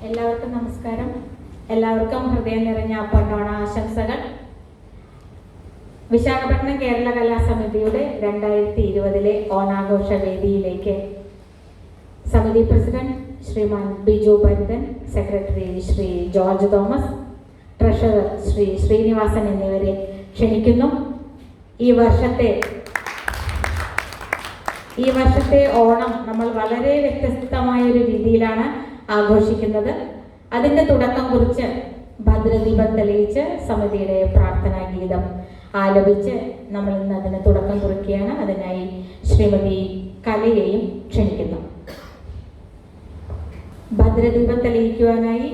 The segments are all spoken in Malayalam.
എല്ലാവർക്കും നമസ്കാരം. എല്ലാവർക്കും ഹൃദയം നിറഞ്ഞ പൊന്നോണ ആശംസകൾ. വിശാഖപട്ടണം കേരള കലാസമിതിയുടെ 2020 ഓണാഘോഷ വേദിയിലേക്ക് സമിതി president Shriman Biju Bharathan, secretary Shri George Thomas, treasurer Shri Srinivasan എന്നിവരെ ക്ഷണിക്കുന്നു. ഈ വർഷത്തെ ഓണം നമ്മൾ വളരെ വ്യത്യസ്തമായ ഒരു രീതിയിലാണ് ആഘോഷിക്കുന്നത്. അതിന്റെ തുടക്കം കുറിച്ച് ഭദ്രദീപം തെളിയിച്ച് സമിതിയുടെ പ്രാർത്ഥനാ ഗീതം ആലപിച്ച് നമ്മൾ ഇന്ന് അതിന് തുടക്കം കുറിക്കുകയാണ്. അതിനായി ശ്രീമതി കലയെയും ക്ഷണിക്കുന്നു. ഭദ്രദീപം തെളിയിക്കുവാനായി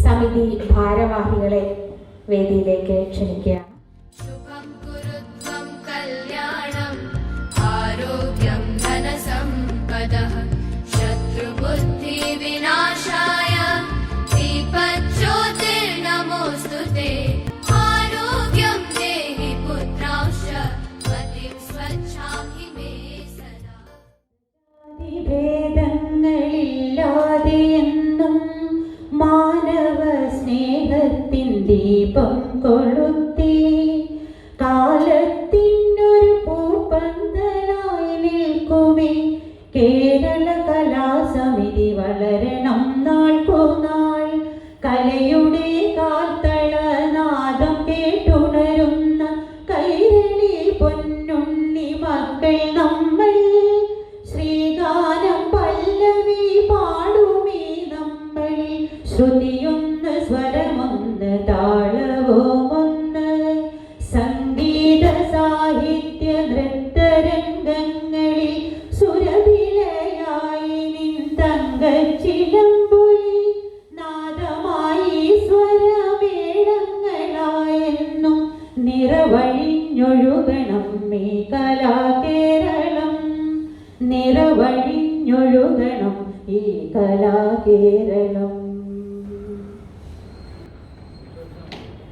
സമിതി ഭാരവാഹികളെ വേദിയിലേക്ക് ക്ഷണിക്കുകയാണ്. विनाशाय दीपज्योतिर्नमोस्तुते आरोग्यं देहि पुत्रांश मतिं स्वच्छां हि मे सदा. ഭേദങ്ങളില്ലാതെ എന്നും മാനവ സ്നേഹത്തിൻ ദീപം കൊളുത്തി കാലത്തിനൊരു പൂപ്പന്തലായി നിൽക്കുമേ കേരള കലാസമിതി വളരണം നാൾക്കുനാൾ. കലയുടെ കാൽത്തളനാദം കേട്ടുണരുന്ന കൈരളി പൊന്നുണ്ണി മക്കൾ നമ്മൾ. ശ്രീഗാനം പല്ലവി പാടുമേ നമ്മളിൽ. ശ്രുതിയൊന്ന് സ്വരമൊന്ന് താളവുമൊന്ന്. സംഗീത സാഹിത്യ നൃത്തരംഗങ്ങളിൽ സുരഭിലയായി നിൻ തങ്കച്ചിലമ്പൊലി നാദമായി സ്വരമേളങ്ങളായെന്നും നിറവഴിഞ്ഞൊഴുകണം ഈ കലാകേരളം. നിറവഴിഞ്ഞൊഴുകണം ഈ കലാകേരളം.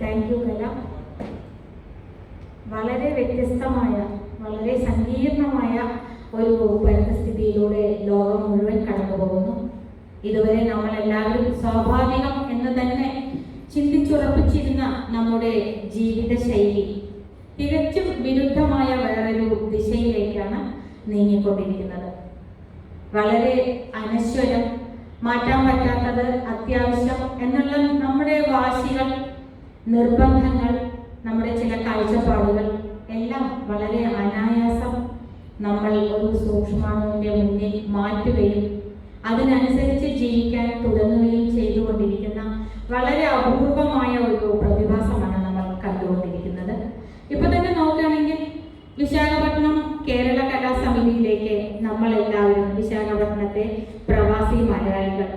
താങ്ക് യു കല. വളരെ വ്യത്യസ്തമായ, വളരെ സങ്കീർണമായ ഒരു പരിസ്ഥിതിയിലൂടെ ലോകം മുഴുവൻ കടന്നു പോകുന്നു. ഇതുവരെ നമ്മളെല്ലാവരും സ്വാഭാവികം എന്ന് തന്നെ ചിന്തിച്ചുറപ്പിച്ചിരുന്ന നമ്മുടെ ജീവിത ശൈലി തികച്ചും വിരുദ്ധമായ വേറൊരു ദിശയിലേക്കാണ് നീങ്ങിക്കൊണ്ടിരിക്കുന്നത്. വളരെ അനശ്വരം, മാറ്റാൻ പറ്റാത്തത്, അത്യാവശ്യം എന്നുള്ള നമ്മുടെ വാശികൾ, നിർബന്ധങ്ങൾ, നമ്മുടെ ചില കാഴ്ചപ്പാടുകൾ എല്ലാം വളരെ അനായാസം നമ്മൾ ഒരു സൂക്ഷ്മാണുവിന്റെ മുന്നിൽ മാറ്റുകയും അതിനനുസരിച്ച് ജീവിക്കാൻ തുടങ്ങുകയും ചെയ്തുകൊണ്ടിരിക്കുന്ന വളരെ അപൂർവമായ ഒരു പ്രതിഭാസമാണ് നമ്മൾ കണ്ടുകൊണ്ടിരിക്കുന്നത്. ഇപ്പൊ തന്നെ നോക്കുകയാണെങ്കിൽ വിശാഖപട്ടണം കേരള കലാസമിതിയിലേക്ക് നമ്മളെല്ലാവരും, വിശാഖപട്ടണത്തെ പ്രവാസി മലയാളികൾ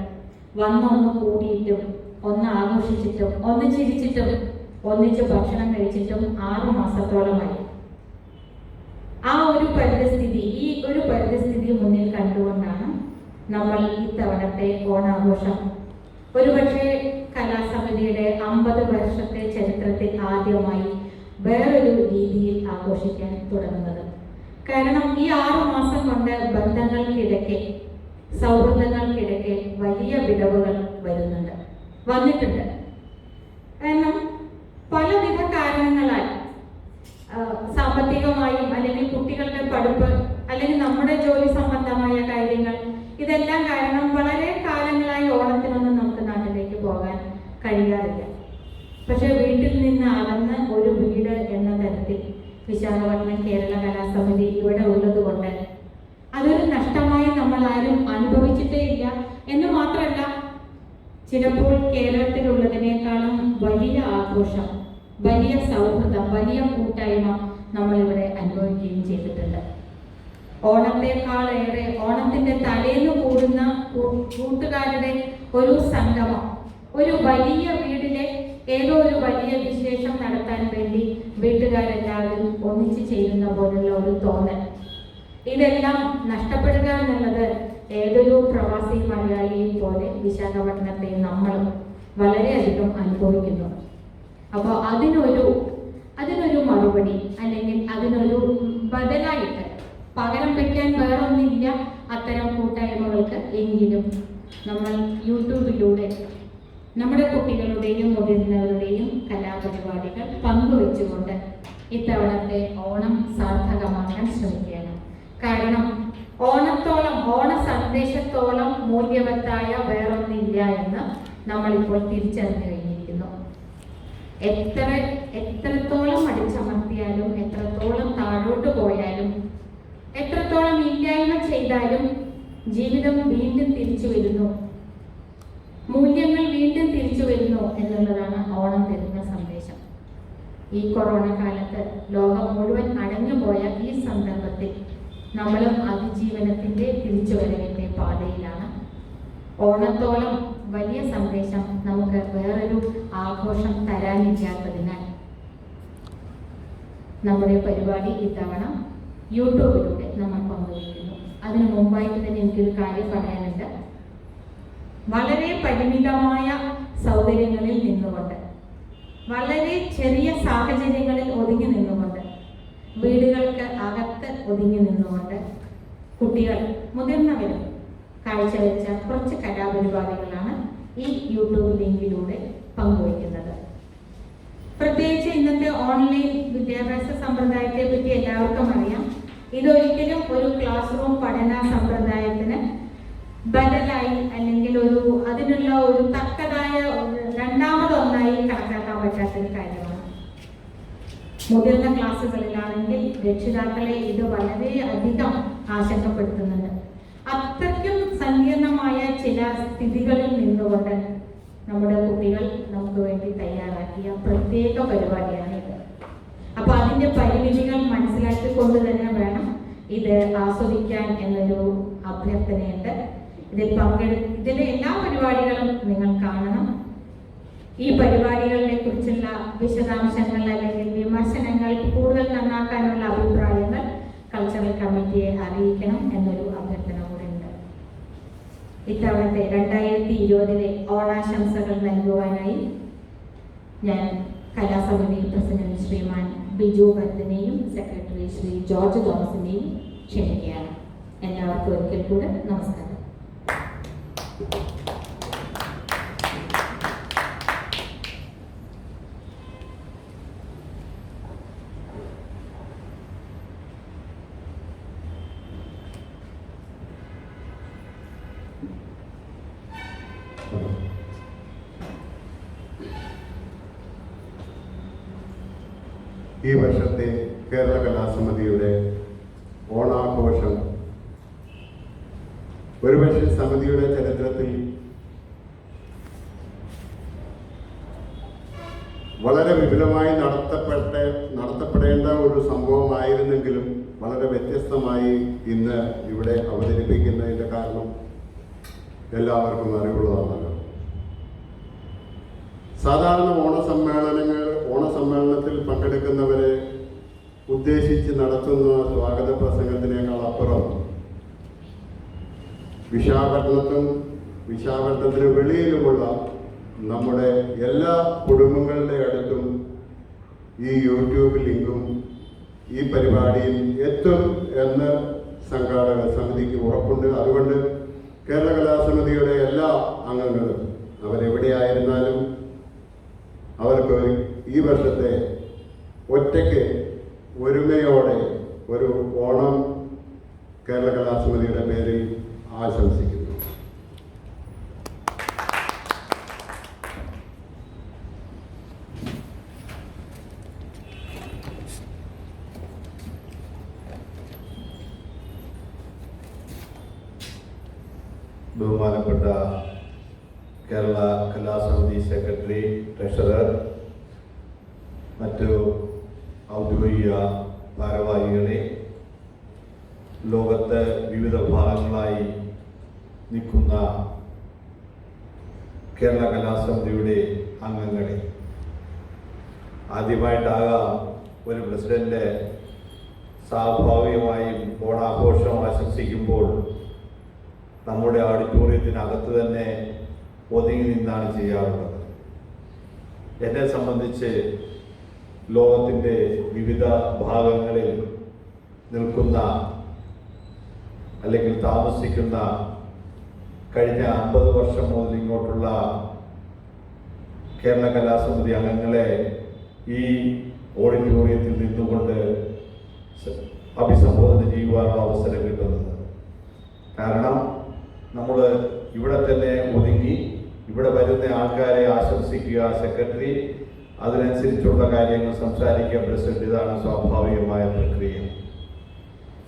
വന്നൊന്ന് കൂടിയിട്ടും ഒന്ന് ആഘോഷിച്ചിട്ടും ഒന്ന് ചിരിച്ചിട്ടും ഒന്നിച്ച് ഭക്ഷണം കഴിച്ചിട്ടും 6 മാസത്തോളമായി. ഈ ഒരു പരിസ്ഥിതി മുന്നിൽ കണ്ടുകൊണ്ടാണ് നമ്മൾ ഇത്തവണത്തെ ഓണാഘോഷം ഒരുപക്ഷെ കലാസമിതിയുടെ 50 വർഷത്തെ ചരിത്രത്തിൽ ആദ്യമായി വേറൊരു രീതിയിൽ ആഘോഷിക്കാൻ തുടങ്ങുന്നത്. കാരണം ഈ 6 മാസം കൊണ്ട് ബന്ധങ്ങൾക്കിടയ്ക്ക്, സൗഹൃദങ്ങൾക്കിടയ്ക്ക് വലിയ വിടവുകൾ വന്നിട്ടുണ്ട്. കാരണം പലവിധ കാരണങ്ങളാൽ, സാമ്പത്തികമായും അല്ലെങ്കിൽ കുട്ടികളുടെ പഠിപ്പ് അല്ലെങ്കിൽ നമ്മുടെ ജോലി സംബന്ധമായ കാര്യങ്ങൾ, ഇതെല്ലാം കാരണം വളരെ കാലങ്ങളായി ഓണത്തിനൊന്നും നമുക്ക് നാട്ടിലേക്ക് പോകാൻ കഴിയാറില്ല. പക്ഷെ വീട്ടിൽ നിന്ന് അകന്ന് ഒരു വീട് എന്ന തരത്തിൽ വിശാഖപട്ടണം കേരള കലാസമിതി ഇവിടെ ഉള്ളത് കൊണ്ട് അതൊരു നഷ്ടമായി ചിലപ്പോൾ കേരളത്തിലുള്ളതിനേക്കാളും വലിയ ആഘോഷം, വലിയ സൗഹൃദം, വലിയ കൂട്ടായ്മ നമ്മളിവിടെ അനുഭവിക്കുകയും ചെയ്തിട്ടുണ്ട്. ഓണത്തെക്കാളേറെ ഓണത്തിന്റെ തലേന്ന് കൂടുന്ന കൂട്ടുകാരുടെ ഒരു സംഗമം, ഒരു വലിയ വീടിലെ ഏതോ ഒരു വലിയ വിശേഷം നടത്താൻ വേണ്ടി വീട്ടുകാരെല്ലാവരും ഒന്നിച്ചു ചേരുന്ന പോലുള്ള ഒരു തോന്നൽ, ഇതെല്ലാം നഷ്ടപ്പെടുക എന്നുള്ളത് ഏതൊരു പ്രവാസി മലയാളിയെയും പോലെ വിശാഖപട്ടണത്തെ നമ്മളും വളരെയധികം അനുഭവിക്കുന്നു. അപ്പോൾ അതിനൊരു മറുപടി, അല്ലെങ്കിൽ അതിനൊരു ബദലായിട്ട് പകരം വയ്ക്കാൻ വേറൊന്നില്ല അത്തരം കൂട്ടായ്മകൾക്ക്. എങ്കിലും നമ്മൾ യൂട്യൂബിലൂടെ നമ്മുടെ കുട്ടികളുടെയും മുതിർന്നവരുടെയും കലാപരിപാടികൾ പങ്കുവെച്ചുകൊണ്ട് ഇത്തവണത്തെ ഓണം സാർത്ഥകമാക്കാൻ ശ്രമിക്കുകയാണ്. കാരണം ഓണത്തോളം, ഓണ സന്ദേശത്തോളം മൂല്യവത്തായ വേറൊന്നില്ല എന്ന് നമ്മളിപ്പോൾ തിരിച്ചറിഞ്ഞു കഴിഞ്ഞിരിക്കുന്നു. എത്രത്തോളം അടിച്ചമർത്തിയാലും, എത്രത്തോളം താഴോട്ട് പോയാലും, എത്രത്തോളം ഇല്ലായ്മ ചെയ്താലും ജീവിതം വീണ്ടും തിരിച്ചു വരുന്നു, മൂല്യങ്ങൾ വീണ്ടും തിരിച്ചു വരുന്നു എന്നുള്ളതാണ് ഓണം തരുന്ന സന്ദേശം. ഈ കൊറോണ കാലത്ത് ലോകം മുഴുവൻ അടഞ്ഞുപോയ ഈ സന്ദർഭത്തിൽ നമ്മളും അതിജീവനത്തിന്റെ തിരിച്ചുവരവിന്റെ പാതയിലാണ്. ഓണത്തോളം വലിയ സന്ദേശം നമുക്ക് വേറൊരു ആഘോഷം തരാനില്ലാത്തതിനാൽ നമ്മുടെ പരിപാടി ഇത്തവണ യൂട്യൂബിലൂടെ നമ്മൾ പങ്കുവയ്ക്കുന്നു. അതിനു മുമ്പായിട്ട് തന്നെ എനിക്കൊരു കാര്യം പറയാനുണ്ട്. വളരെ പരിമിതമായ സൗകര്യങ്ങളിൽ നിന്നുകൊണ്ട്, വളരെ ചെറിയ സാഹചര്യങ്ങളിൽ ഒതുങ്ങി നിന്നുകൊണ്ട്, വീടുകൾക്ക് അകത്ത് ഒതുങ്ങി നിന്നുകൊണ്ട് കുട്ടികൾ മുതിർന്നവരും കാഴ്ചവെച്ച കുറച്ച് കലാപരിപാടികളാണ് ഈ യൂട്യൂബ് ലിങ്കിലൂടെ പങ്കുവയ്ക്കുന്നത്. പ്രത്യേകിച്ച് ഇന്നത്തെ ഓൺലൈൻ വിദ്യാഭ്യാസ സമ്പ്രദായത്തെ പറ്റി എല്ലാവർക്കും അറിയാം. ഇതൊരിക്കലും ഒരു ക്ലാസ് റൂം പഠന സമ്പ്രദായത്തിന് ബദലായി, അല്ലെങ്കിൽ അതിനുള്ള ഒരു തക്കതായ രണ്ടാമതൊന്നായി കണക്കാക്കാൻ പറ്റാത്തൊരു കാര്യമാണ്. മുതിർന്ന ക്ലാസ്സുകളിലാണെങ്കിൽ രക്ഷിതാക്കളെ ഇത് വളരെയധികം ആശങ്കപ്പെടുത്തുന്നുണ്ട്. അത്രയ്ക്കും സങ്കീർണമായ ചില സ്ഥിതികളിൽ നിന്നുകൊണ്ട് നമ്മുടെ കുട്ടികൾ നമുക്ക് വേണ്ടി തയ്യാറാക്കിയ പ്രത്യേക പരിപാടിയാണ് ഇത്. അപ്പൊ അതിന്റെ പരിമിതികൾ മനസ്സിലാക്കിക്കൊണ്ട് തന്നെ വേണം ഇത് ആസ്വദിക്കാൻ എന്നൊരു അഭ്യർത്ഥനയുണ്ട്. ഇതിലെ എല്ലാ പരിപാടികളും നിങ്ങൾ കാണണം. ഈ പരിപാടികളെ കുറിച്ചുള്ള വിശദാംശങ്ങൾ അല്ലെങ്കിൽ വിമർശനങ്ങൾ, കൂടുതൽ നന്നാക്കാനുള്ള അഭിപ്രായങ്ങൾ കൾച്ചറൽ കമ്മിറ്റിയെ അറിയിക്കണം എന്നൊരു അഭ്യർത്ഥന കൂടെ ഉണ്ട്. ഇത്തവണത്തെ 2020 ഓണാശംസകൾ നൽകുവാനായി ഞാൻ കലാസമിതി president Shriman Biju ഭരതിനെയും secretary Shri George തോമസിനെയും ക്ഷണിക്കുകയാണ്. എല്ലാവർക്കും ഒരിക്കൽ കൂടെ നമസ്കാരം. ഈ വർഷത്തെ കേരള കലാസമിതിയുടെ ഓണാഘോഷം ഒരുപക്ഷെ സമിതിയുടെ ചരിത്രത്തിൽ വളരെ വിപുലമായി നടത്തപ്പെടേണ്ട ഒരു സംഭവമായിരുന്നെങ്കിലും വളരെ വ്യത്യസ്തമായി ഇന്ന് ഇവിടെ അവതരിപ്പിക്കുന്നതിൻ്റെ കാരണം എല്ലാവർക്കും അറിവുള്ളതാണല്ലോ. സാധാരണ ഓണസമ്മേളനത്തിൽ പങ്കെടുക്കുന്നവരെ ഉദ്ദേശിച്ച് നടത്തുന്ന സ്വാഗത പ്രസംഗത്തിനേക്കാൾ അപ്പുറം വിശാഖപട്ടണത്തിന് വെളിയിലുമുള്ള നമ്മുടെ എല്ലാ കുടുംബങ്ങളുടെ അടുത്തും ഈ യൂട്യൂബ് ലിങ്കും ഈ പരിപാടിയിൽ എത്തും എന്ന് സംഘാടക സമിതിക്ക് ഉറപ്പുണ്ട്. അതുകൊണ്ട് കേരള കലാസമിതിയുടെ എല്ലാ അംഗങ്ങളും അവരെവിടെയായിരുന്നാലും അവർക്ക് ഈ വർഷത്തെ ഒറ്റയ്ക്ക് ഒരുമയോടെ ഒരു ഓണം കേരള കലാസമിതിയുടെ പേരിൽ ആശംസിക്കുന്നു. ബഹുമാനപ്പെട്ട കേരള കലാസമിതി സെക്രട്ടറി, ട്രഷറർ, മറ്റു ഔദ്യോഗിക ഭാരവാഹികളെ, ലോകത്ത് വിവിധ ഭാഗങ്ങളായി നിൽക്കുന്ന കേരള കലാസമിതിയുടെ അംഗങ്ങളെ, ആദ്യമായിട്ടാകാം ഒരു പ്രസിഡന്റ് സ്വാഭാവികമായും ഓണാഘോഷം ആശംസിക്കുമ്പോൾ നമ്മുടെ ഓഡിറ്റോറിയത്തിനകത്ത് തന്നെ ഒതുങ്ങി നിന്നാണ് ചെയ്യാറുള്ളത്. എന്നെ സംബന്ധിച്ച് ലോകത്തിൻ്റെ വിവിധ ഭാഗങ്ങളിൽ നിൽക്കുന്ന അല്ലെങ്കിൽ താമസിക്കുന്ന കഴിഞ്ഞ 50 വർഷം മുതൽ ഇങ്ങോട്ടുള്ള കേരള കലാസമിതി അംഗങ്ങളെ ഈ ഓഡിറ്റോറിയത്തിൽ നിന്നുകൊണ്ട് അഭിസംബോധന ചെയ്യുവാനുള്ള അവസരം കിട്ടുന്നത്. കാരണം നമ്മൾ ഇവിടെ തന്നെ ഒതുങ്ങി ഇവിടെ വരുന്ന ആൾക്കാരെ ആശംസിക്കുക, സെക്രട്ടറി അതിനനുസരിച്ചുള്ള കാര്യങ്ങൾ സംസാരിക്കുക, പ്രസിഡന്റ്, ഇതാണ് സ്വാഭാവികമായ പ്രക്രിയ.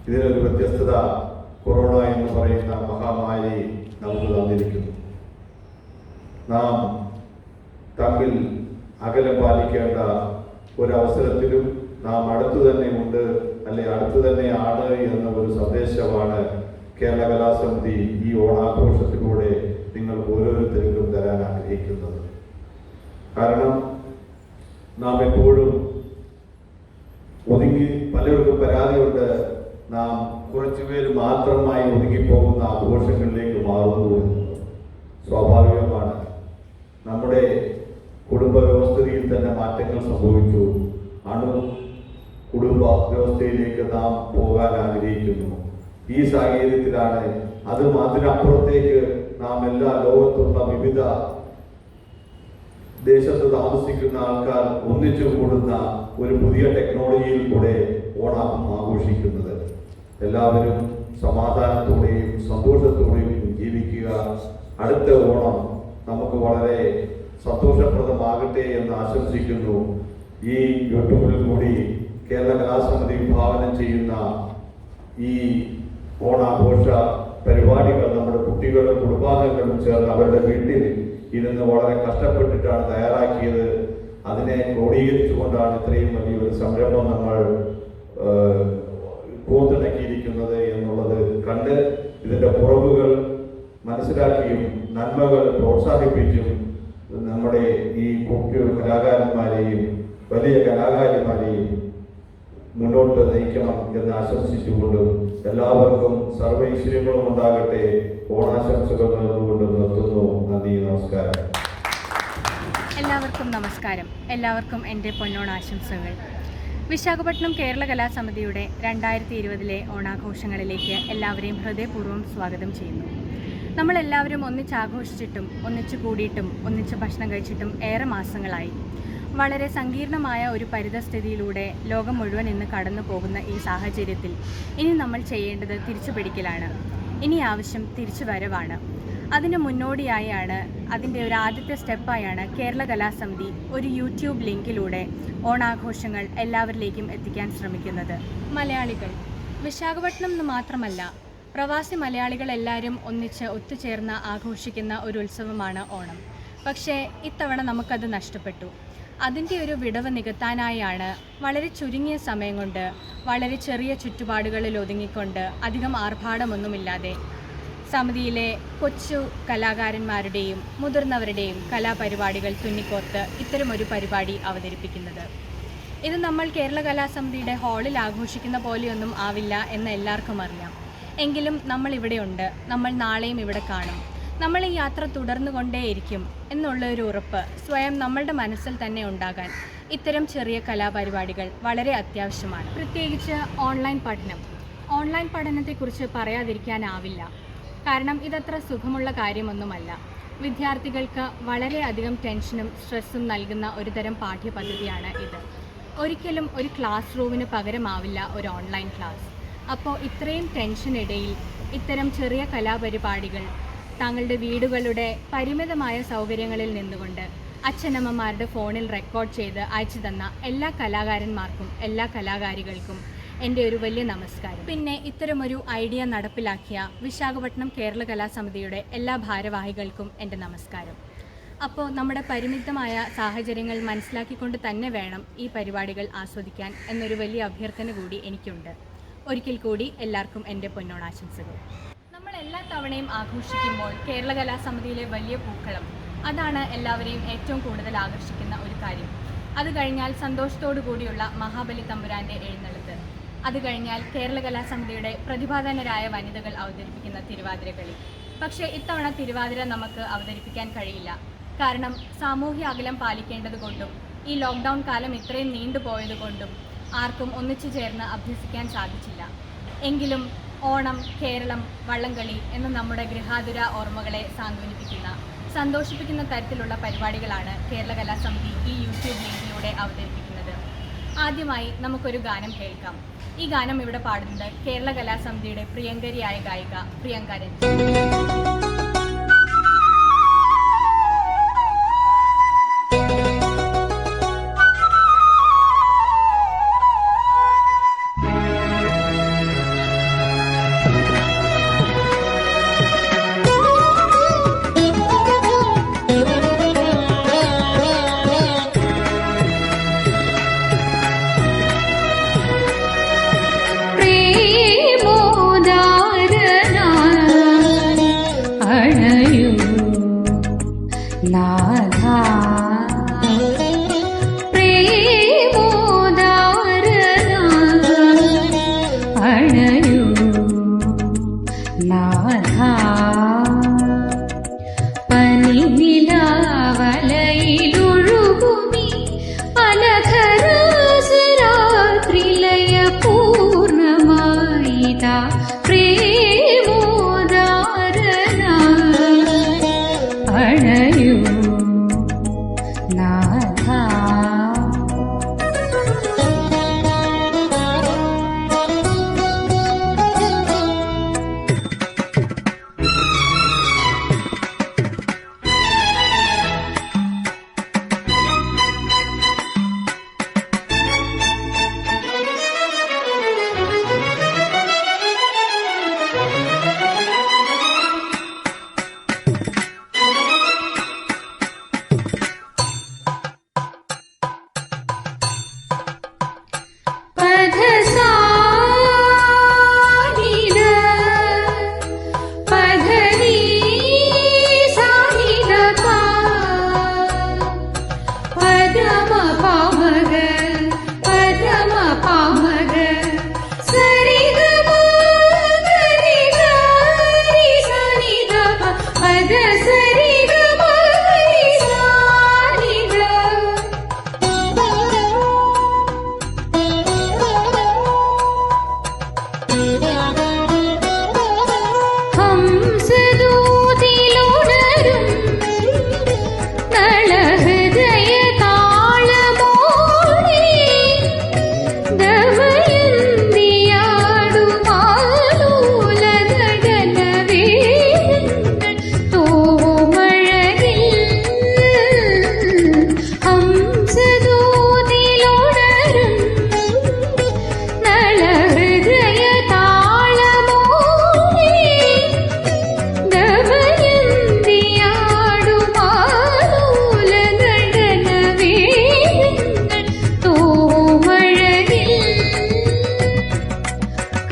ഇതിനൊരു വ്യത്യസ്തത കൊറോണ എന്ന് പറയുന്ന മഹാമാരി നമുക്ക് തന്നിരിക്കുന്നു. നാം തമ്മിൽ അകലം പാലിക്കേണ്ട ഒരവസരത്തിലും നാം അടുത്തു തന്നെ ഉണ്ട്, അല്ലെ അടുത്തു തന്നെയാണ് എന്ന ഒരു സന്ദേശമാണ് കേരള കലാസമിതി ഈ ഓണാഘോഷത്തിലൂടെ നിങ്ങൾ ഓരോരുത്തർക്കും തരാൻ ആഗ്രഹിക്കുന്നത്. കാരണം നാം എപ്പോഴും ഒതുങ്ങി, പലർക്കും പരാതിയുണ്ട്, നാം കുറച്ചുപേര് മാത്രമായി ഒതുങ്ങിപ്പോകുന്ന ആഘോഷങ്ങളിലേക്ക് മാറുന്നു എന്നത് സ്വാഭാവികമാണ്. നമ്മുടെ കുടുംബ വ്യവസ്ഥയിൽ തന്നെ മാറ്റങ്ങൾ സംഭവിച്ചു. കുടുംബ വ്യവസ്ഥയിലേക്ക് നാം പോകാൻ ആഗ്രഹിക്കുന്നു. ഈ സാഹചര്യത്തിലാണ് അതിനപ്പുറത്തേക്ക് നാം എല്ലാ ലോകത്തുള്ള വിവിധ ദേശത്ത് താമസിക്കുന്ന ആൾക്കാർ ഒന്നിച്ചു കൂടുന്ന ഒരു പുതിയ ടെക്നോളജിയിൽ കൂടെ ഓണം ആഘോഷിക്കുന്നത്. എല്ലാവരും സമാധാനത്തോടെയും സന്തോഷത്തോടെയും ജീവിക്കുക. അടുത്ത ഓണം നമുക്ക് വളരെ സന്തോഷപ്രദമാകട്ടെ എന്ന് ആശംസിക്കുന്നു. ഈ യൂട്യൂബിൽ കൂടി കേരള കലാസമിതി വിഭാവനം ചെയ്യുന്ന ഈ ഓണാഘോഷ പരിപാടികൾ നമ്മുടെ കുട്ടികളും കുടുംബാംഗങ്ങളും ചേർന്ന് അവരുടെ വീട്ടിൽ ഇരുന്ന് വളരെ കഷ്ടപ്പെട്ടിട്ടാണ് തയ്യാറാക്കിയത്. അതിനെ ക്രോഡീകരിച്ചുകൊണ്ടാണ് ഇത്രയും വലിയൊരു സംരംഭം നമ്മൾ കോർത്തിണക്കിയിരിക്കുന്നത് എന്നുള്ളത് കണ്ട് ഇതിൻ്റെ കുറവുകൾ മനസ്സിലാക്കിയും നന്മകൾ പ്രോത്സാഹിപ്പിച്ചും നമ്മുടെ ഈ കുട്ടി കലാകാരന്മാരെയും വലിയ കലാകാരിമാരെയും മുന്നോട്ട് നയിക്കണം എന്ന് ആശംസിച്ചുകൊണ്ടും എല്ലാവർക്കും സർവൈശ്വര്യങ്ങളും ഉണ്ടാകട്ടെ ഓണാശംസകൾ നേർന്നുകൊണ്ട് നിർത്തുന്നു. നന്ദി, നമസ്കാരം. എല്ലാവർക്കും നമസ്കാരം. എല്ലാവർക്കും എൻ്റെ പൊന്നോണാശംസകൾ. വിശാഖപട്ടണം കേരള കലാസമിതിയുടെ 2020 ഓണാഘോഷങ്ങളിലേക്ക് എല്ലാവരെയും ഹൃദയപൂർവ്വം സ്വാഗതം ചെയ്യുന്നു. നമ്മളെല്ലാവരും ഒന്നിച്ചാഘോഷിച്ചിട്ടും ഒന്നിച്ചു കൂടിയിട്ടും ഒന്നിച്ച് ഭക്ഷണം കഴിച്ചിട്ടും ഏറെ മാസങ്ങളായി. വളരെ സങ്കീർണമായ ഒരു പരിതസ്ഥിതിയിലൂടെ ലോകം മുഴുവൻ ഇന്ന് കടന്നു പോകുന്ന ഈ സാഹചര്യത്തിൽ ഇനി നമ്മൾ ചെയ്യേണ്ടത് തിരിച്ചുപിടിക്കലാണ്. ഇനി ആവശ്യം തിരിച്ചു വരവാണ്. അതിന് മുന്നോടിയായാണ്, അതിൻ്റെ ഒരു ആദ്യത്തെ സ്റ്റെപ്പായാണ് കേരള കലാസമിതി ഒരു യൂട്യൂബ് ലിങ്കിലൂടെ ഓണാഘോഷങ്ങൾ എല്ലാവരിലേക്കും എത്തിക്കാൻ ശ്രമിക്കുന്നത്. മലയാളികൾ, വിശാഖപട്ടണം എന്ന് മാത്രമല്ല, പ്രവാസി മലയാളികൾ എല്ലാവരും ഒന്നിച്ച് ഒത്തുചേർന്ന് ആഘോഷിക്കുന്ന ഒരു ഉത്സവമാണ് ഓണം. പക്ഷേ ഇത്തവണ നമുക്കത് നഷ്ടപ്പെട്ടു. അതിൻ്റെ ഒരു വിടവ് നികത്താനായാണ് വളരെ ചുരുങ്ങിയ സമയം കൊണ്ട് വളരെ ചെറിയ ചുറ്റുപാടുകളിൽ ഒതുങ്ങിക്കൊണ്ട് അധികം ആർഭാടമൊന്നുമില്ലാതെ സമിതിയിലെ കൊച്ചു കലാകാരന്മാരുടെയും മുതിർന്നവരുടെയും കലാപരിപാടികൾ തുന്നിക്കോർത്ത് ഇത്തരമൊരു പരിപാടി അവതരിപ്പിക്കുന്നത്. ഇത് നമ്മൾ കേരള കലാസമിതിയുടെ ഹാളിൽ ആഘോഷിക്കുന്ന പോലെയൊന്നും ആവില്ല എന്ന് എല്ലാവർക്കും അറിയാം. എങ്കിലും നമ്മൾ ഇവിടെയുണ്ട്, നമ്മൾ നാളെയും ഇവിടെ കാണും, നമ്മൾ ഈ യാത്ര തുടർന്നുകൊണ്ടേയിരിക്കും എന്നുള്ളൊരു ഉറപ്പ് സ്വയം നമ്മളുടെ മനസ്സിൽ തന്നെ ഉണ്ടാകാൻ ഇത്തരം ചെറിയ കലാപരിപാടികൾ വളരെ അത്യാവശ്യമാണ്. പ്രത്യേകിച്ച് ഓൺലൈൻ പഠനത്തെക്കുറിച്ച് പറയാതിരിക്കാനാവില്ല. കാരണം ഇതത്ര സുഖമുള്ള കാര്യമൊന്നുമല്ല. വിദ്യാർത്ഥികൾക്ക് വളരെയധികം ടെൻഷനും സ്ട്രെസ്സും നൽകുന്ന ഒരു തരം പാഠ്യപദ്ധതിയാണ് ഇത്. ഒരിക്കലും ഒരു ക്ലാസ് റൂമിന് പകരമാവില്ല ഒരു ഓൺലൈൻ ക്ലാസ്. അപ്പോൾ ഇത്രയും ടെൻഷനിടയിൽ ഇത്തരം ചെറിയ കലാപരിപാടികൾ താങ്കളുടെ വീടുകളുടെ പരിമിതമായ സൗകര്യങ്ങളിൽ നിന്നുകൊണ്ട് അച്ഛനമ്മമാരുടെ ഫോണിൽ റെക്കോർഡ് ചെയ്ത് അയച്ചു തന്ന എല്ലാ കലാകാരന്മാർക്കും എല്ലാ കലാകാരികൾക്കും എൻ്റെ ഒരു വലിയ നമസ്കാരം. പിന്നെ ഇത്തരമൊരു ഐഡിയ നടപ്പിലാക്കിയ വിശാഖപട്ടണം കേരള കലാസമിതിയുടെ എല്ലാ ഭാരവാഹികൾക്കും എൻ്റെ നമസ്കാരം. അപ്പോൾ നമ്മുടെ പരിമിതമായ സാഹചര്യങ്ങൾ മനസ്സിലാക്കിക്കൊണ്ട് തന്നെ വേണം ഈ പരിപാടികൾ ആസ്വദിക്കാൻ എന്നൊരു വലിയ അഭ്യർത്ഥന കൂടി എനിക്കുണ്ട്. ഒരിക്കൽ കൂടി എല്ലാവർക്കും എൻ്റെ പൊന്നോണാശംസകൾ. നമ്മൾ എല്ലാ തവണയും ആഘോഷിക്കുമ്പോൾ കേരള കലാസമിതിയിലെ വലിയ പൂക്കളം, അതാണ് എല്ലാവരെയും ഏറ്റവും കൂടുതൽ ആകർഷിക്കുന്ന ഒരു കാര്യം. അത് കഴിഞ്ഞാൽ സന്തോഷത്തോടു കൂടിയുള്ള മഹാബലി തമ്പുരാൻ്റെ എഴുന്നള്ളത്ത്, അത് കഴിഞ്ഞാൽ കേരള കലാസമിതിയുടെ പ്രതിഭാധനരായ വനിതകൾ അവതരിപ്പിക്കുന്ന തിരുവാതിരകളി. പക്ഷേ ഇത്തവണ തിരുവാതിര നമുക്ക് അവതരിപ്പിക്കാൻ കഴിയില്ല. കാരണം സാമൂഹ്യ അകലം പാലിക്കേണ്ടതുകൊണ്ടും ഈ ലോക്ക്ഡൗൺ കാലം ഇത്രയും നീണ്ടുപോയതുകൊണ്ടും ആർക്കും ഒന്നിച്ചു ചേർന്ന് അഭ്യസിക്കാൻ സാധിച്ചില്ല. എങ്കിലും ഓണം, കേരളം, വള്ളംകളി എന്ന നമ്മുടെ ഗൃഹാതുര ഓർമ്മകളെ സാന്ത്വനിപ്പിക്കുന്ന, സന്തോഷിപ്പിക്കുന്ന തരത്തിലുള്ള പരിപാടികളാണ് കേരള കലാസമിതി ഈ യൂട്യൂബ് ലിങ്കിലൂടെ അവതരിപ്പിക്കുന്നത്. ആദ്യമായി നമുക്കൊരു ഗാനം കേൾക്കാം. ഈ ഗാനം ഇവിടെ പാടുന്നത് കേരള കലാസമിതിയുടെ പ്രിയങ്കരിയായ ഗായിക പ്രിയങ്ക രഞ്ജിത്ത്.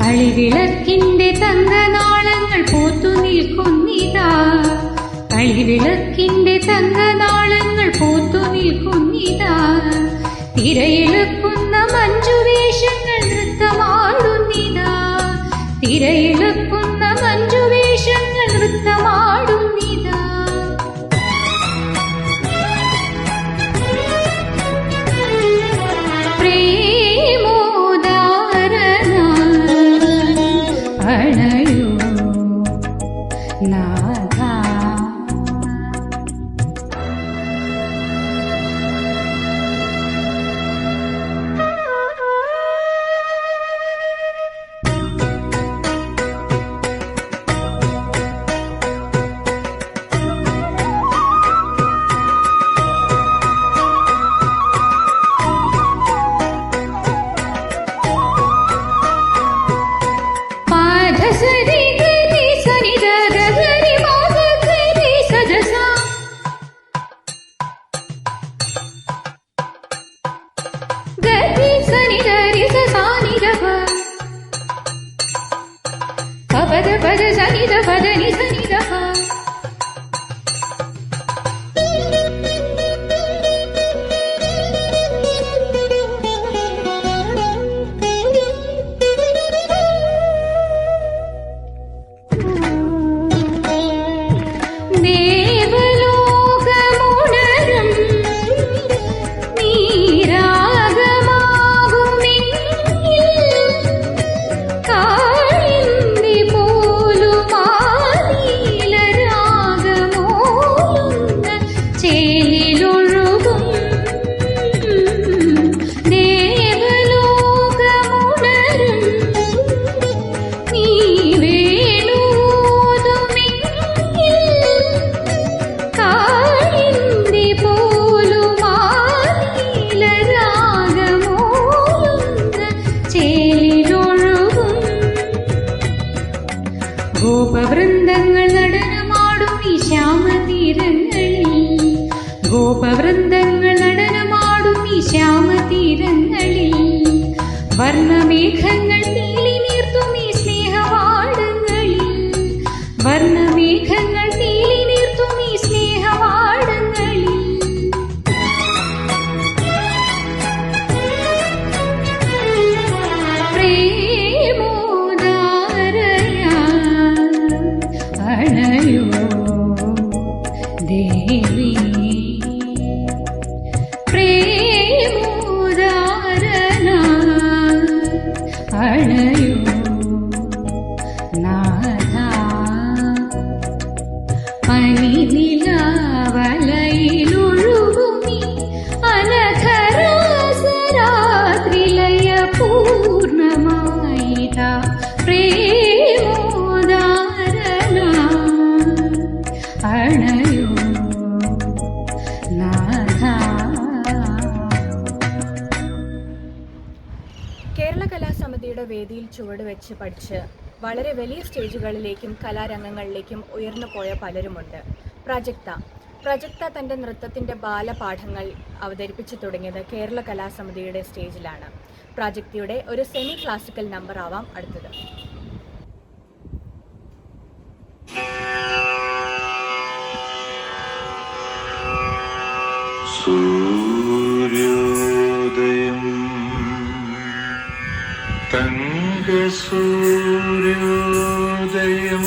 കളിവിളക്കിന്റെ തങ്കനാളങ്ങൾ പൂത്തു നിൽക്കുന്നിതാ, കളിവിളക്കിന്റെ തങ്കനാളങ്ങൾ പൂത്തു നിൽക്കുന്നിതാ. തിരയിളക്കുന്ന മഞ്ജുവേഷങ്ങൾ നൃത്തമാടുന്നിതാ, തിരയിളക്കുന്ന മഞ്ജുവേഷങ്ങൾ നൃത്തമാടുന്നിതാ. അണയൂ നാഥ. സരി ഗരി സനി ധ ഗ ഗരി മാ ധനി ധനി ദഹ ദേവലോകമുണരും നീരാഗമാകുമെങ്കിൽ കാളിന്തി പോലുമാലരാഗമോലുന്ന ചേലിലൊഴുകും ദേവലോകമുണരും നീ വേണൂതുമെങ്കിൽ കാളിന്തി പോലുമാലരാഗമോലുന്ന ചേലിലൊഴുകും ഗോപവൃന്ദങ്ങൾ നടനമാടും ഈ ശ്യാമതീരങ്ങളിൽ ഗോപവൃന്ദങ്ങൾ നടനമാടും ഈ ശ്യാമതീരങ്ങളിൽ വർണ്ണമേഘങ്ങൾ നീലി നീർത്തും ഈ സ്നേഹവാടങ്ങളിൽ വർണ്ണമേഘങ്ങൾ നീലി നീർത്തും ഈ സ്നേഹവാടങ്ങളിൽ പ്രേമോദാരയാ അണയോ ദേവി പ്രേമോദാരന അണയോ നാഥ പനിനിലാവലയിലൊഴുകുമീ അനഘരാസരാത്രിലയ പൂർണ്ണമായിതാ പ്രേമോദാരന അണയോ നാഥ. കേരള കലാസമിതിയുടെ വേദിയിൽ ചുവടുവെച്ച് പഠിച്ച് വളരെ വലിയ സ്റ്റേജുകളിലേക്കും കലാരംഗങ്ങളിലേക്കും ഉയർന്നു പോയ പലരുമുണ്ട്. പ്രജക്ത തൻ്റെ നൃത്തത്തിൻ്റെ ബാലപാഠങ്ങൾ അവതരിപ്പിച്ചു തുടങ്ങിയത് കേരള കലാസമിതിയുടെ സ്റ്റേജിലാണ്. പ്രാജക്തിയുടെ ഒരു സെമി ക്ലാസിക്കൽ നമ്പർ ആവാം അടുത്തത്. സൂര്യോദയം തങ്കസൂര്യോദയം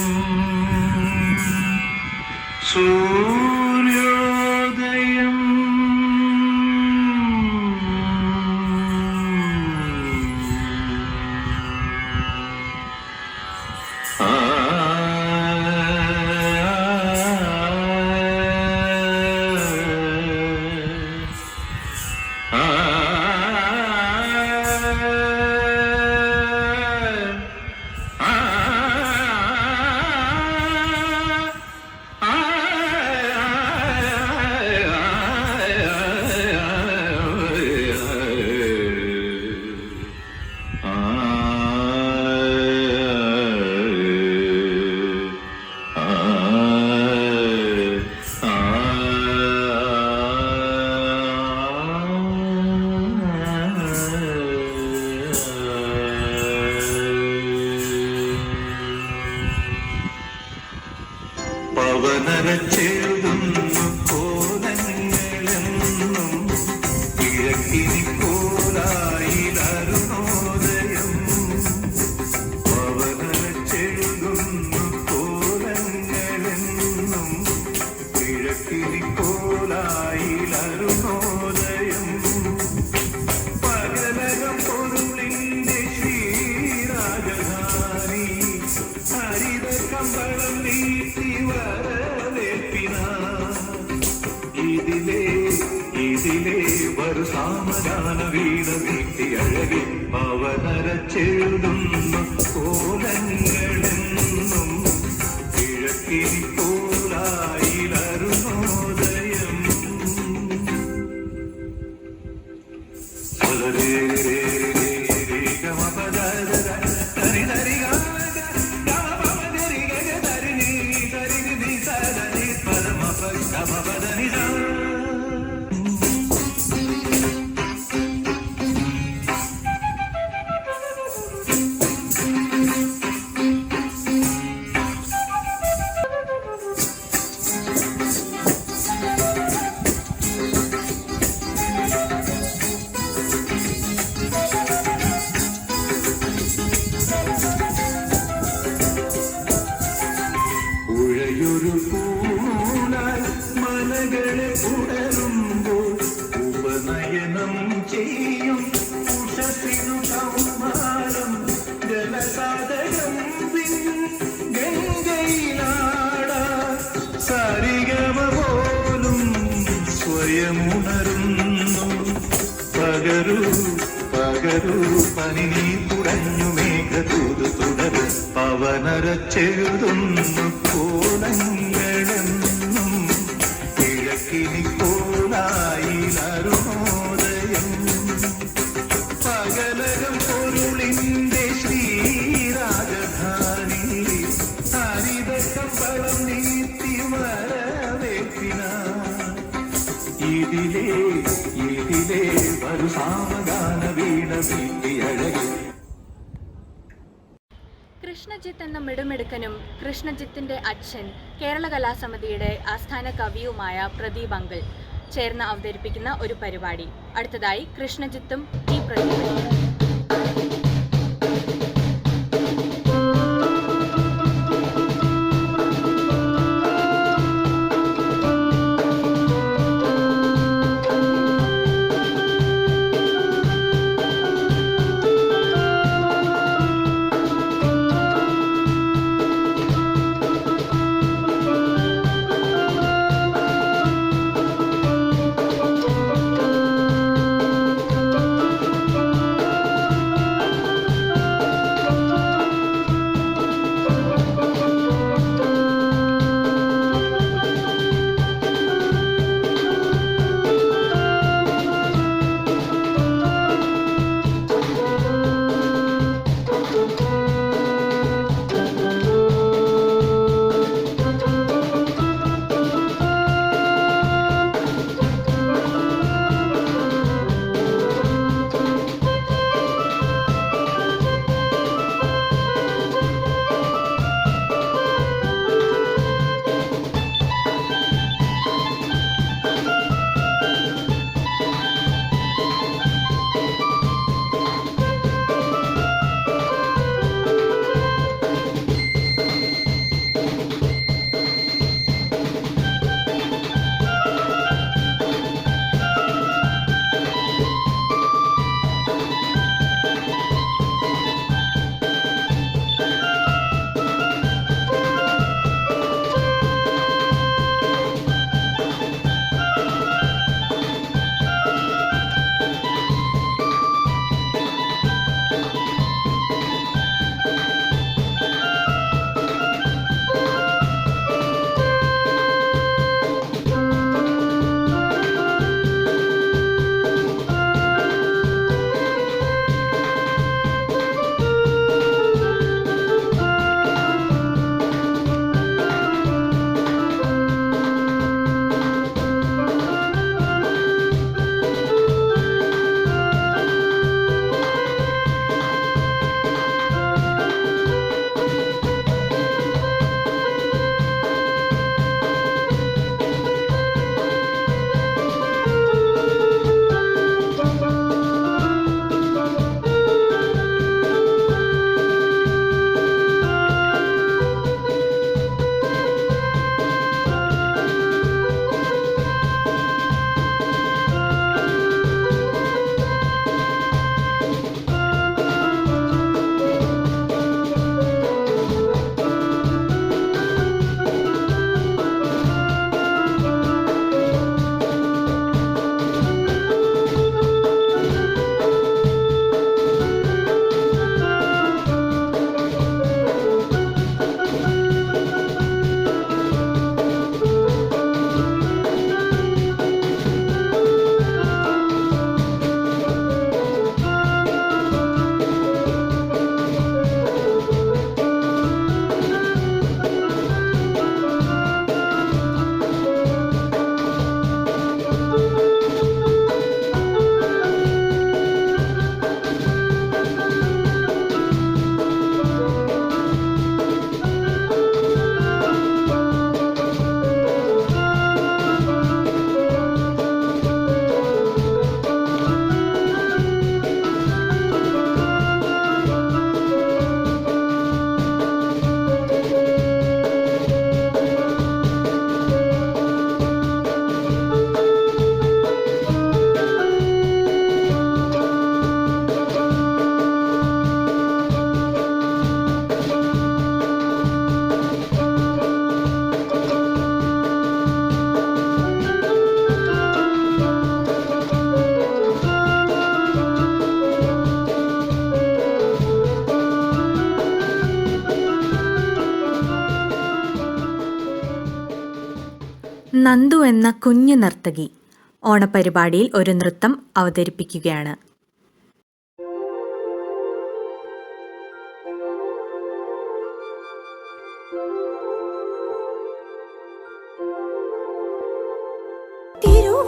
സൂര്യോദയം പവനരച്ചെഴുതുന്നു കോലങ്ങളെന്നും കിഴക്കിനി കോലായിലരുണോദയം പവനരച്ചെഴുതുന്നു കോലങ്ങളെന്നും കിഴക്കിനി കോലായിലരുണോദയം പകലകം പൊരുളിന്റെ ശ്രീരാജധാനി ഹരിത കമ്പളം നീട്ടി ഇതിലേ ഒരു സാമഗാന വീണ വീട്ടി അഴകി പവനരച്ചെഴുതുന്നു കോലങ്ങളെന്നും കിഴക്കിനി കോലായിലരുണോദയം ഇഴയൊരു പൂണായി മലകളെ പുണരുമ്പോൾ ഉപനയനം ചെയ്യും ഉഷസിനു കൗമാരം ജലസാധകം ഗംഗയിലാട സരിഗമ പോലും സ്വയമുണരുന്നു. പകരൂ പകരൂ പനി തുടഞ്ഞു മേഘതൂതു തുടരും പവനരച്ചെഴുതുന്നു കോലങ്ങളെന്നും കിഴക്കിനി കോലായിലരുണോദയം പകലകം പൊരുളിന്റെ ശ്രീരാജധാനി ഹരിതക്കമ്പളം നീത്തി വരവേൽപ്പിന ഇതിലേ വരു സാമഗാന വീണ വീട്ടിയഴകി. കൃഷ്ണജിത്ത് എന്ന മിടുമിടുക്കനും കൃഷ്ണജിത്തിന്റെ അച്ഛൻ കേരള കലാസമിതിയുടെ ആസ്ഥാന കവിയുമായ പ്രദീപ് അങ്കിൾ ചേർന്ന് അവതരിപ്പിക്കുന്ന ഒരു പരിപാടി. അടുത്തതായി കൃഷ്ണജിത്തും ഈ പ്രദീപും. നന്ദു എന്ന കുഞ്ഞു നർത്തകി ഓണപരിപാടിയിൽ ഒരു നൃത്തം അവതരിപ്പിക്കുകയാണ്.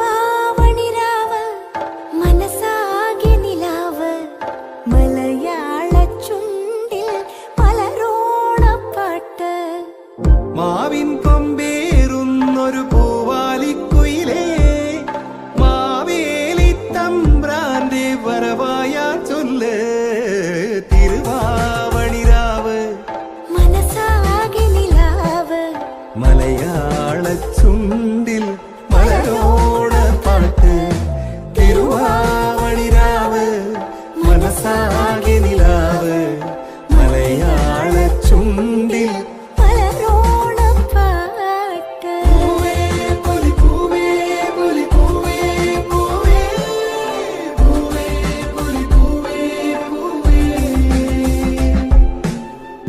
തിരുവാവണിരാവ് മനസാകെ നിലാവ് മലയാള ചുണ്ടിൽ മലരോണപ്പാട്ട് മാവിൻ കൊമ്പേറുന്നൊരു പൂവാലിക്കുയിലേ മാവേലി തമ്പ്രാന്റെ വരവായ ചൊല്ല് തിരുവാവണിരാവ് മനസാകെ നിലാവ് മലയാള ചുണ്ടിൽ മലരോണപ്പാട്ട് തിരുവാവണിരാവ് മനസാകെ നിലാവ് മലയാള ചുണ്ടിൽ മലരോണപ്പാട്ട്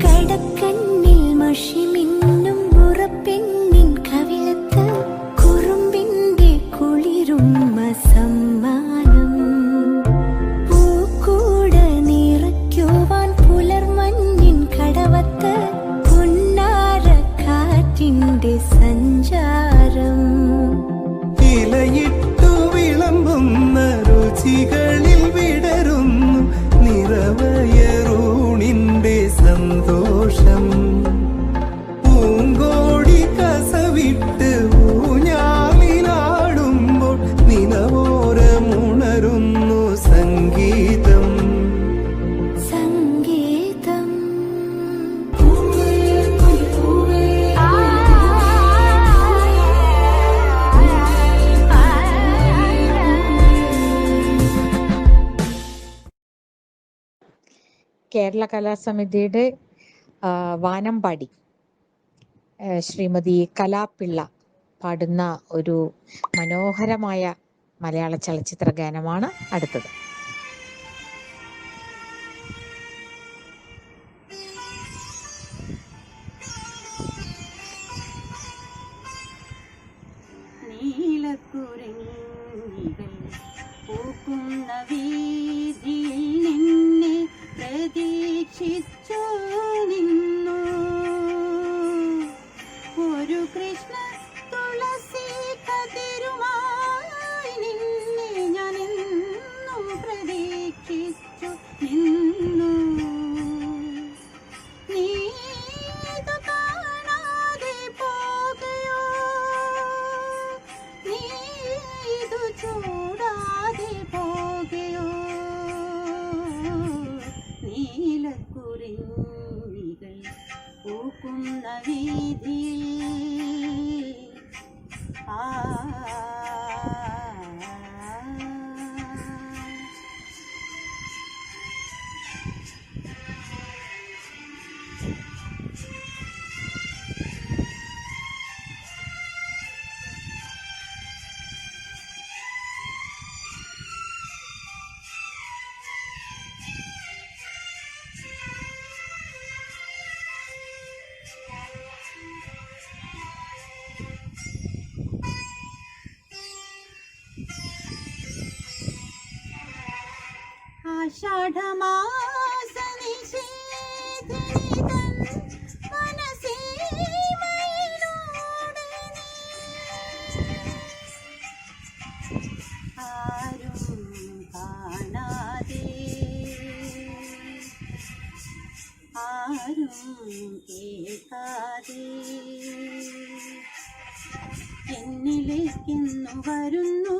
കടക്കണ്ണിൽ മഷി മിന്നും മുറപ്പെണ്ണിൻ കവിളത്ത് കുറുമ്പിന്റെ കുളിരുമ്മ സമ്മാനം പൂക്കൂട നിറയ്ക്കുവാൻ പുലർമഞ്ഞിൻ കടവത്ത് പുന്നാര കാറ്റിന്റെ സഞ്ചാരം ഇലയിട്ടു വിളമ്പുന്ന രുചികളിൽ വിടരുന്നു നിറവയറൂണിന്റെ സന്തോഷം പൂങ്കോടി കസവിട്ട് ഊഞ്ഞാലിനാടുമ്പോൾ നിലവോരമുണരുന്നു സംഗീതം സംഗീതം കേരള കലാസമിതിയുടെ വാനമ്പാടി ശ്രീമതി കലാപിള്ള പാടുന്ന ഒരു മനോഹരമായ മലയാള ചലച്ചിത്ര ഗാനമാണ് അടുത്തത്. നീലക്കുറിഞ്ഞികൾ പൂക്കുന്ന വീതിയിൽ നിന്നെ പ്രതീക്ഷിച്ചു നിന്നു ഒരു കൃഷ്ണ തുളസി കതിരുമായി നിന്നെ ഞാൻ എന്നും പ്രതീക്ഷിച്ചു നിന്നു നീ ഇത് കാണാതെ പോകയോ നീ ഇത് ചൂടാതെ പോകയോ നീലക്കുറിഞ്ഞികൾ പൂക്കുന്ന വീതിയിൽ ആ ആഷാഢമാസനിശീഥിനിതൻ മനസീമയിലൂടെ ആരും കാണാതെ ആരും കേൾക്കാതെ എന്നിലേക്കെന്നു വരുന്നു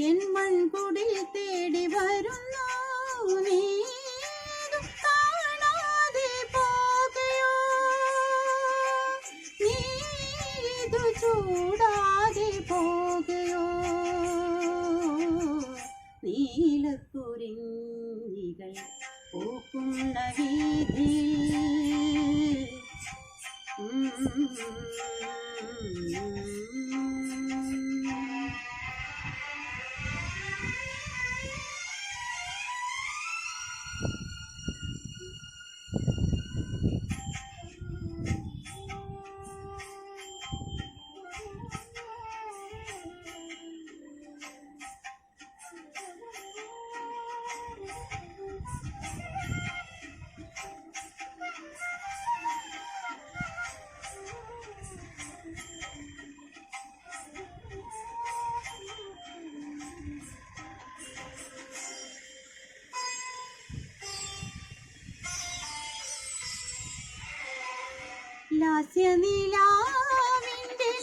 എൻ മൺകുടിൽ തേടി വരുന്നു നീ ഇത് കാണാതെ പോകയോ നീ ഇത് ചൂടാതെ പോകയോ നീലക്കുറിഞ്ഞികൾ പൂക്കുന്ന വീതി ലാസ്യനിലാവിന്റെ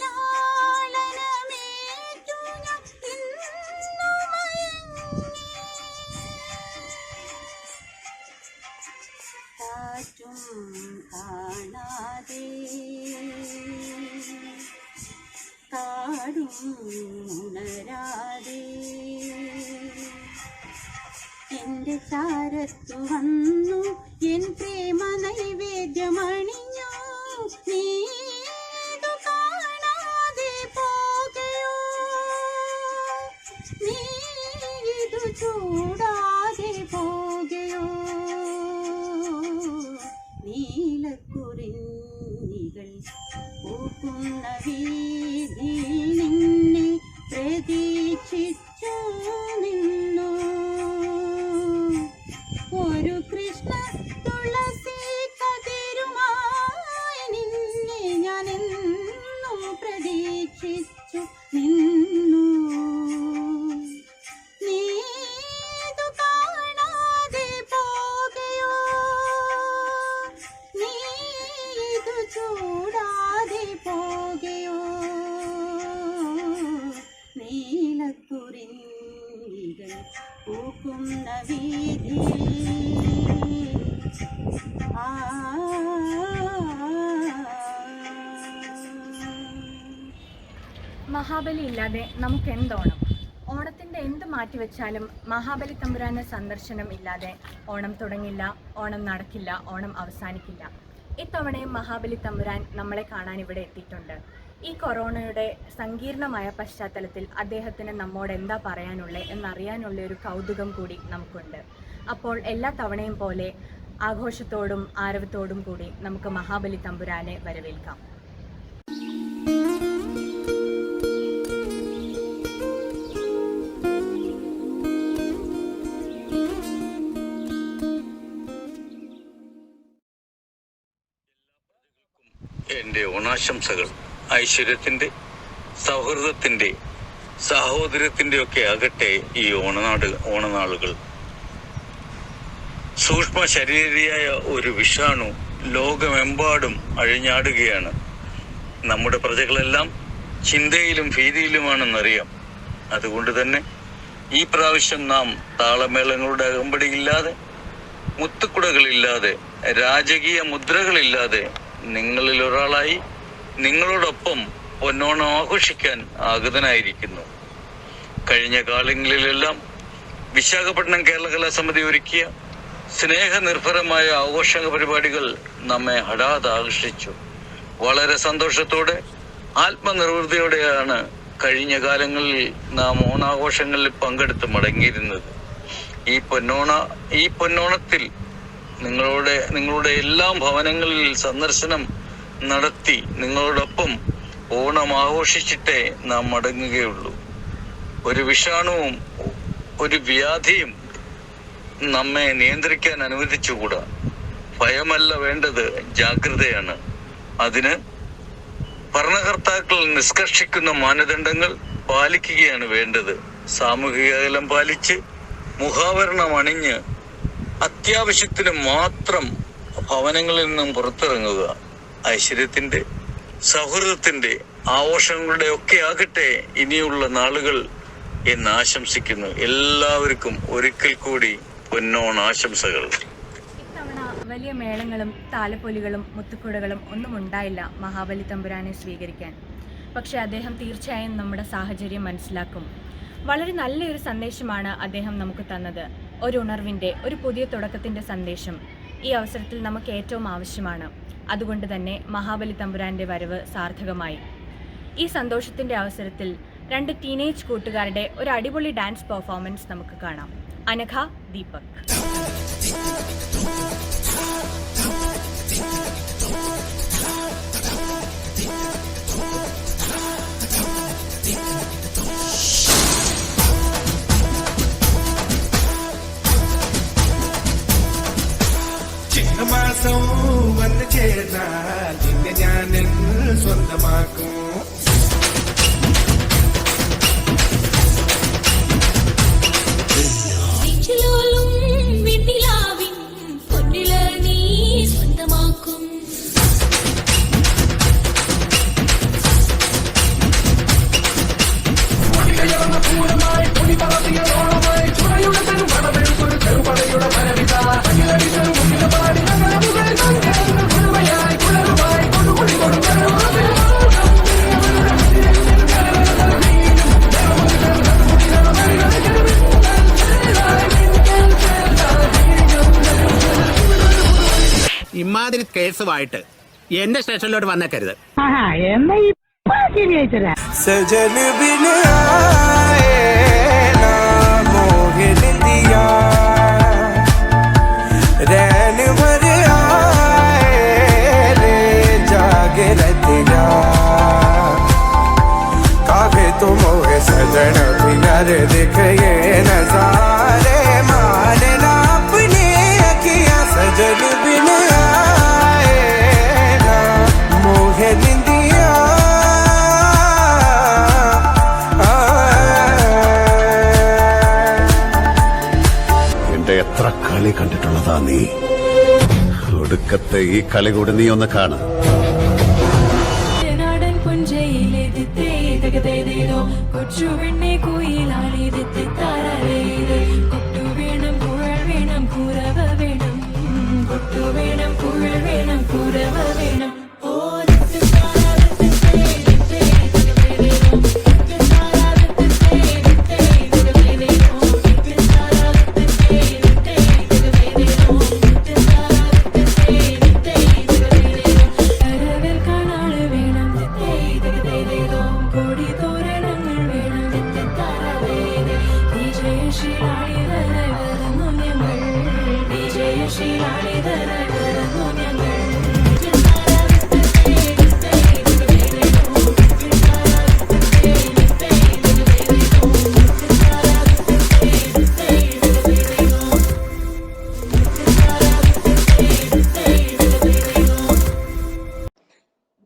ലാളനമേറ്റു ഞാൻ ഇന്നു മയങ്ങി. കാറ്റും കാണാതെ കാടും ഉണരാതെ എന്റെ ചാരത്തു വന്നു എൻ പ്രേമ നൈവേദ്യമണിഞ്ഞു. നീതു കാണാതെ പോകയോ, നീതു ചൂടാതെ പോകയോ. നീലക്കുറിഞ്ഞികൾ പൂക്കുന്ന വീതിയിൽ നിന്നെ പ്രതീക്ഷിച്ചു നിന്നു. ഒരു കൃഷ്ണ തുളസി കതിരുമായി നിന്നെ ഞാൻ എന്നും പ്രതീക്ഷിച്ചു നിന്നു. നീതു കാണാതെ പോകയോ, നീതു ചൂടാതെ പോകയോ. നീലക്കുറിഞ്ഞികൾ പൂക്കുന്ന വീതി മഹാബലി ഇല്ലാതെ നമുക്ക് എന്തോണം? ഓണത്തിൻ്റെ എന്ത് മാറ്റിവെച്ചാലും മഹാബലി തമ്പുരാൻ്റെ സന്ദർശനം ഇല്ലാതെ ഓണം തുടങ്ങില്ല, ഓണം നടക്കില്ല, ഓണം അവസാനിക്കില്ല. ഇത്തവണയും മഹാബലി തമ്പുരാൻ നമ്മളെ കാണാൻ ഇവിടെ എത്തിയിട്ടുണ്ട്. ഈ കൊറോണയുടെ സങ്കീർണമായ പശ്ചാത്തലത്തിൽ അദ്ദേഹത്തിന് നമ്മോട് എന്താ പറയാനുള്ളത് എന്നറിയാനുള്ള ഒരു കൗതുകം കൂടി നമുക്കുണ്ട്. അപ്പോൾ എല്ലാ തവണയും പോലെ ആഘോഷത്തോടും ആരവത്തോടും കൂടി നമുക്ക് മഹാബലി തമ്പുരാനെ വരവേൽക്കാം. എൻ്റെ ഓണാശംസകൾ. ഐശ്വര്യത്തിൻ്റെ, സൗഹൃദത്തിൻ്റെ, സാഹോദര്യത്തിൻ്റെ ഒക്കെ ആകട്ടെ ഈ ഓണനാളുകൾ. സൂക്ഷ്മ ശരീരിയായ ഒരു വിഷാണു ലോകമെമ്പാടും അഴിഞ്ഞാടുകയാണ്. നമ്മുടെ പ്രജകളെല്ലാം ചിന്തയിലും ഭീതിയിലുമാണെന്നറിയാം. അതുകൊണ്ട് തന്നെ ഈ പ്രാവശ്യം നാം താളമേളങ്ങളുടെ അകമ്പടിയില്ലാതെ, മുത്തുക്കുടകളില്ലാതെ, രാജകീയ മുദ്രകളില്ലാതെ നിങ്ങളിൽ ഒരാളായി നിങ്ങളോടൊപ്പം പൊന്നോണം ആഘോഷിക്കാൻ ആഗതനായിരിക്കുന്നു. കഴിഞ്ഞ കാലങ്ങളിലെല്ലാം വിശാഖപട്ടണം കേരള കലാസമിതി ഒരുക്കിയ സ്നേഹനിർഭരമായ ആഘോഷ പരിപാടികൾ നമ്മെ ഹഠാത് ആകർഷിച്ചു. വളരെ സന്തോഷത്തോടെ, ആത്മനിർവൃതിയോടെയാണ് കഴിഞ്ഞ കാലങ്ങളിൽ നാം ഓണാഘോഷങ്ങളിൽ പങ്കെടുത്ത് മടങ്ങിയിരുന്നത്. ഈ പൊന്നോണത്തിൽ നിങ്ങളുടെ എല്ലാ ഭവനങ്ങളിൽ സന്ദർശനം നടത്തി നിങ്ങളോടൊപ്പം ഓണം ആഘോഷിച്ചിട്ടേ നാം മടങ്ങുകയുള്ളൂ. ഒരു വിഷാണുവും ഒരു വ്യാധിയും നമ്മെ നിയന്ത്രിക്കാൻ അനുവദിച്ചുകൂടാ. ഭയമല്ല വേണ്ടത്, ജാഗ്രതയാണ്. അതിന് ഭരണകർത്താക്കൾ നിഷ്കർഷിക്കുന്ന മാനദണ്ഡങ്ങൾ പാലിക്കുകയാണ് വേണ്ടത്. സാമൂഹിക അകലം പാലിച്ച്, മുഖാവരണം അണിഞ്ഞ്, അത്യാവശ്യത്തിന് മാത്രം ഭവനങ്ങളിൽ നിന്നും പുറത്തിറങ്ങുക. ഐശ്വര്യത്തിൻ്റെ, സൗഹൃദത്തിൻ്റെ, ആഘോഷങ്ങളുടെ ഒക്കെ ആകട്ടെ ഇനിയുള്ള നാളുകൾ എന്ന് ആശംസിക്കുന്നു. എല്ലാവർക്കും ഒരിക്കൽ കൂടി പൊന്നോണാശംസകൾ. ഇത്തവണ വലിയ മേളങ്ങളും താലപ്പൊലികളും മുത്തുക്കുടകളും ഒന്നും ഉണ്ടായില്ല മഹാബലി തമ്പുരാനെ സ്വീകരിക്കാൻ. പക്ഷെ അദ്ദേഹം തീർച്ചയായും നമ്മുടെ സാഹചര്യം മനസ്സിലാക്കും. വളരെ നല്ലൊരു സന്ദേശമാണ് അദ്ദേഹം നമുക്ക് തന്നത്. ഒരു ഉണർവിൻ്റെ, ഒരു പുതിയ തുടക്കത്തിൻ്റെ സന്ദേശം ഈ അവസരത്തിൽ നമുക്ക് ഏറ്റവും ആവശ്യമാണ്. അതുകൊണ്ട് തന്നെ മഹാബലി തമ്പുരാൻ്റെ വരവ് സാർത്ഥകമായി. ഈ സന്തോഷത്തിൻ്റെ അവസരത്തിൽ 2 ടീനേജ് കൂട്ടുകാരുടെ ഒരു അടിപൊളി ഡാൻസ് പെർഫോമൻസ് നമുക്ക് കാണാം. അനഘ, ദീപക്. ചിങ്ങമാസം വന്നു ചേർന്നാൽ പിന്നെ ഞാൻ സ്വന്തമാക്കും. ഒരുമാതിരി കേസുമായിട്ട് എന്റെ സ്റ്റേഷനിലോട്ട് വന്നേക്കരുത്. सजन बिन आए ना मोहे निंदिया रैन भर आए रे जागे रतिया काहे तो मोहे सजन बिना रे दिख ये नजारे माने ना अपनी अखियां सजन बिन आए ना मोहे निंदिया എത്ര കളി കണ്ടിട്ടുള്ളതാ നീ. ഒടുക്കത്തെ ഈ കളി കൂടി നീ ഒന്ന് കാണും. കൊച്ചു പെണ്ണെ കുയിലാളി കൊട്ടു വേണം കുഴൽ വേണം കുരവ വേണം കൊട്ടു വേണം കുഴൽ വേണം കുരവ വേണം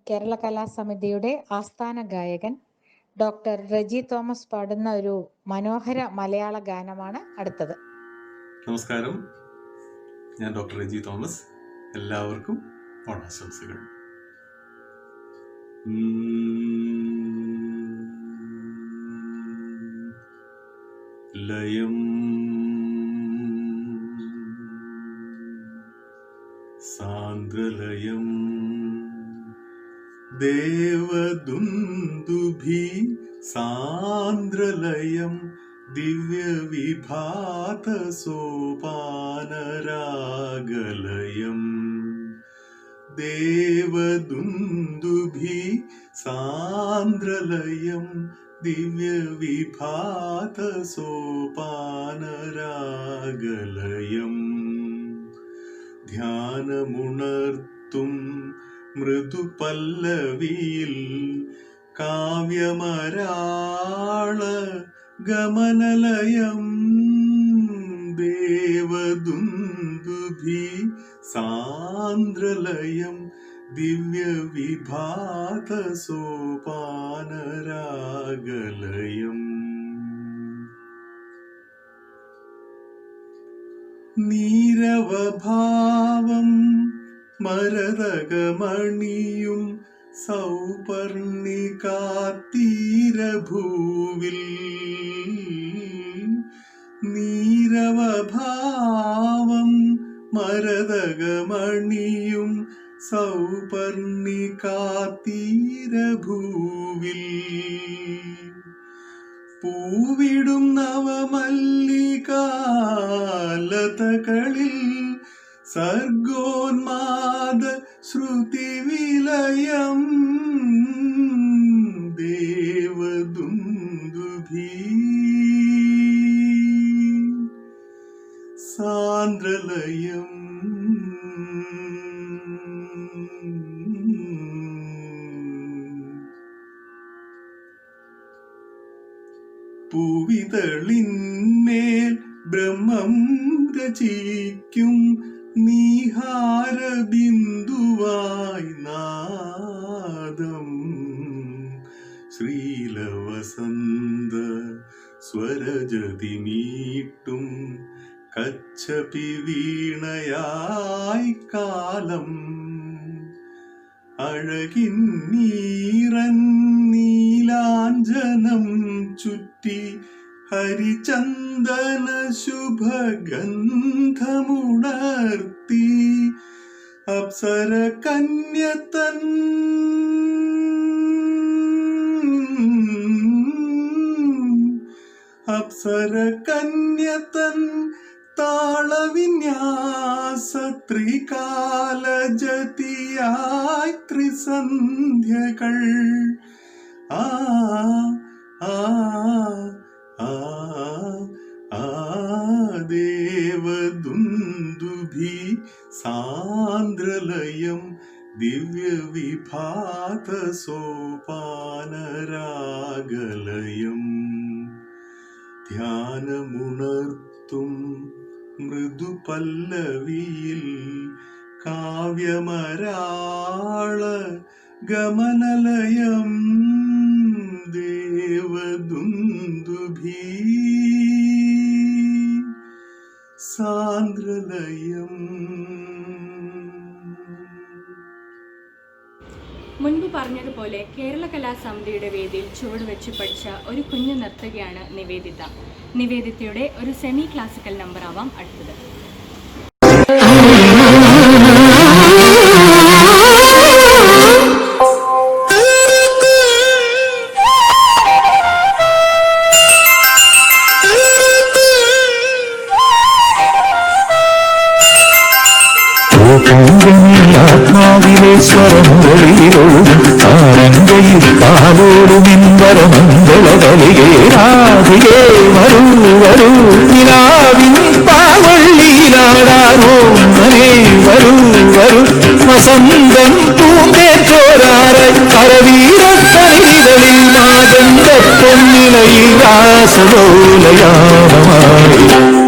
കേരള കലാസമിതിയുടെ ആസ്ഥാന ഗായകൻ ഡോക്ടർ റെജി തോമസ് പാടുന്ന ഒരു മനോഹര മലയാള ഗാനമാണ് അടുത്തത്. നമസ്കാരം, ഞാൻ ഡോക്ടർ റെജി തോമസ്. എല്ലാവർക്കും ഓണാശംസകൾ. ലയം സാന്ദ്രലയം ദേവദുന്ദുഭി സാന്ദ്രലയം ദിവ്യവിഭാത സോപാനരാഗലയം ദേവദുന്ദുഭി സാന്ദ്രലയം ദിവ്യവിഭാത സോപാനരാഗലയം ധ്യാനമുണർത്തും മൃദുപല്ലവിയിൽ കാവ്യമരാള ഗമനലയം ദേവദുന്ദുഭി സാന്ദ്രലയം ദിവ്യവിഭാത സോപാനരാഗലയം നീരവഭാവം മരതകമണിയും സൗപർണികാത്തീരഭൂവിൽ നീരവഭാവം മരതകമണിയും സൗപർണികാത്തീരഭൂവിൽ പൂവിടും നവമല്ലികാലതകളിൽ സർഗോന്മാദ ശ്രുതിവിലയം ദേവദുന്ദുഭി സാന്ദ്രലയം പൂവിതളിന്മേൽ ബ്രഹ്മം രചിക്കും നീഹാരബിന്ദുവായി നാദം ശ്രീലവസന്ത സ്വരജതി മീട്ടും കച്ചപി വീണയായി കാലം അഴകിൻ നീറൻ നീലാഞ്ജനം ചുറ്റി ഹരിചന്ദന ശുഭഗന്ധമുണർത്തി അപ്സര കന്യതൻ അപ്സര കന്യതൻ താളവിന്യാസ ത്രികാലജതിയായി ത്രിസന്ധ്യകൾ ആ ആ ആ ആ ദേവദുന്ദുഭി സാന്ദ്രലയം ദിവ്യവിഭാത സോപാനരാഗലയം ധ്യാനമുണർത്തും മൃദുപല്ലവിയിൽ കാവ്യമരാള ഗമനലയം ദേവദുന്ദുഭി സാന്ദ്രലയം. മുൻപ് പറഞ്ഞതുപോലെ കേരള കലാസമിതിയുടെ വേദിയിൽ ചുവടുവെച്ച് പഠിച്ച ഒരു കുഞ്ഞു നർത്തകിയാണ് നിവേദിത. നിവേദിതയുടെ ഒരു സെമി ക്ലാസിക്കൽ നമ്പർ ആവാം അടുത്തത്. ആത്മാവിലെ സ്വരമുരളിയിലൊഴുകും ആരംഗയിൽ പാലോടുമിൻവരമംഗളകലികേ രാധികേ വരൂ വരൂ നിലാവിൻ പാവള്ളിയിലാടാനോ മനേ വരൂ വരൂ വസന്തം പൂന്തേറ്റോരാറെ കരവീരത്തനിതളിൽ മാതന്റെ പൊന്നിലയിൽ രാസലോലയാമമായി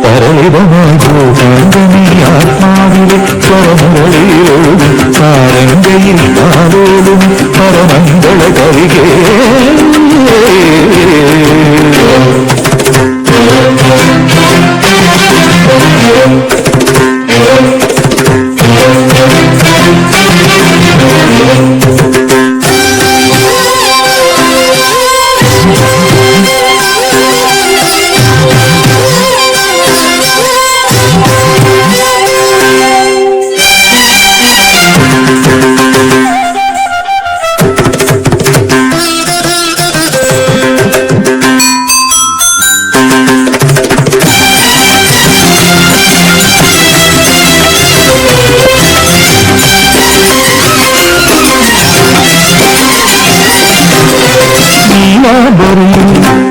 പരളിതമായി ഗോപാന്തമീ ആത്മാവിലെ സ്വരമുരളിയിലൊഴുകും സാരംഗയിൽ പാലോടും പരമംഗള കവികേ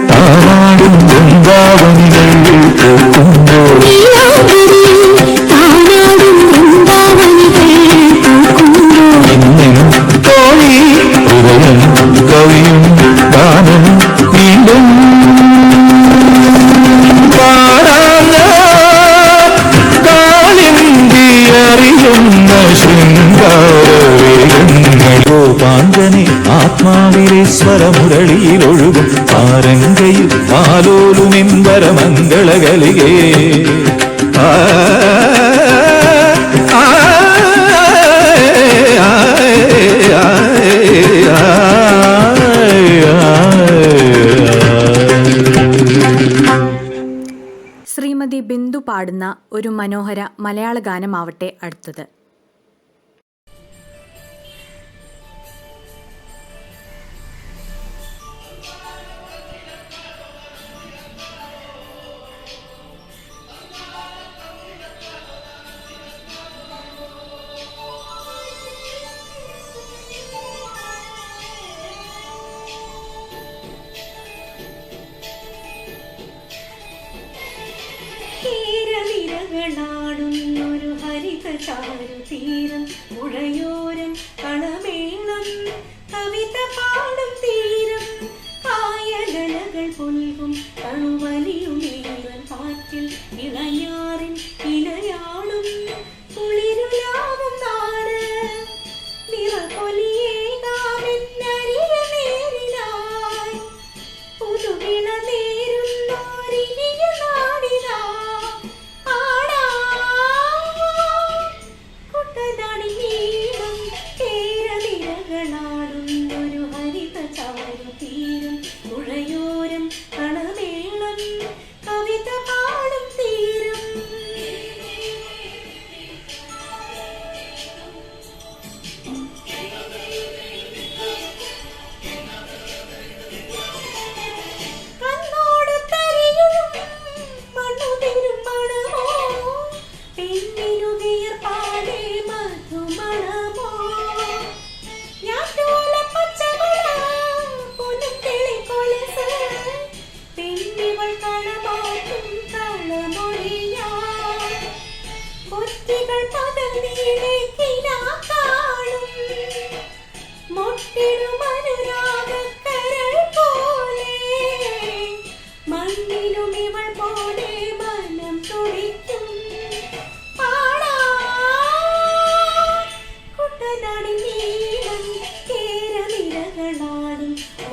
താനാടും വൃന്ദാവനികൾ പൂക്കുമ്പോൾ തോഴി ഹൃദയം കവിയും ഗാനം വീണ്ടും പാടാന കാളിന്തി അറിയുന്ന ശൃംഗാരവേഗങ്ങൾ ഗോപാങ്കനെ ആത്മാവിലെ സ്വരമുരളിയിലൊഴുകും ആരംഗയിൽ പാലോലുമിൻവരമംഗളകലികേ ശ്രീമതി ബിന്ദു പാടുന്ന ഒരു മനോഹര മലയാള ഗാനമാവട്ടെ അടുത്തത്. ണാടുന്നൊരു ഹരിത ചാരുതീരം പുഴയോരം കളമേളം കവിത പാടും തീരം കായലകൾ പുൽകും കണുവലിയുമീറൻ കാറ്റിൽ ഇളയാറിൻ ഇലയാളും കുളിരുലാവും നാട് നിറപൊലിയേകാമെന്നരിയ നേരിനായി പുതുവിള നേരുന്നോരിനിയ നാടിനാ കുട്ടനാടി നീളം കേരളിരകളാടുന്നൊരു ഹരിത ചായ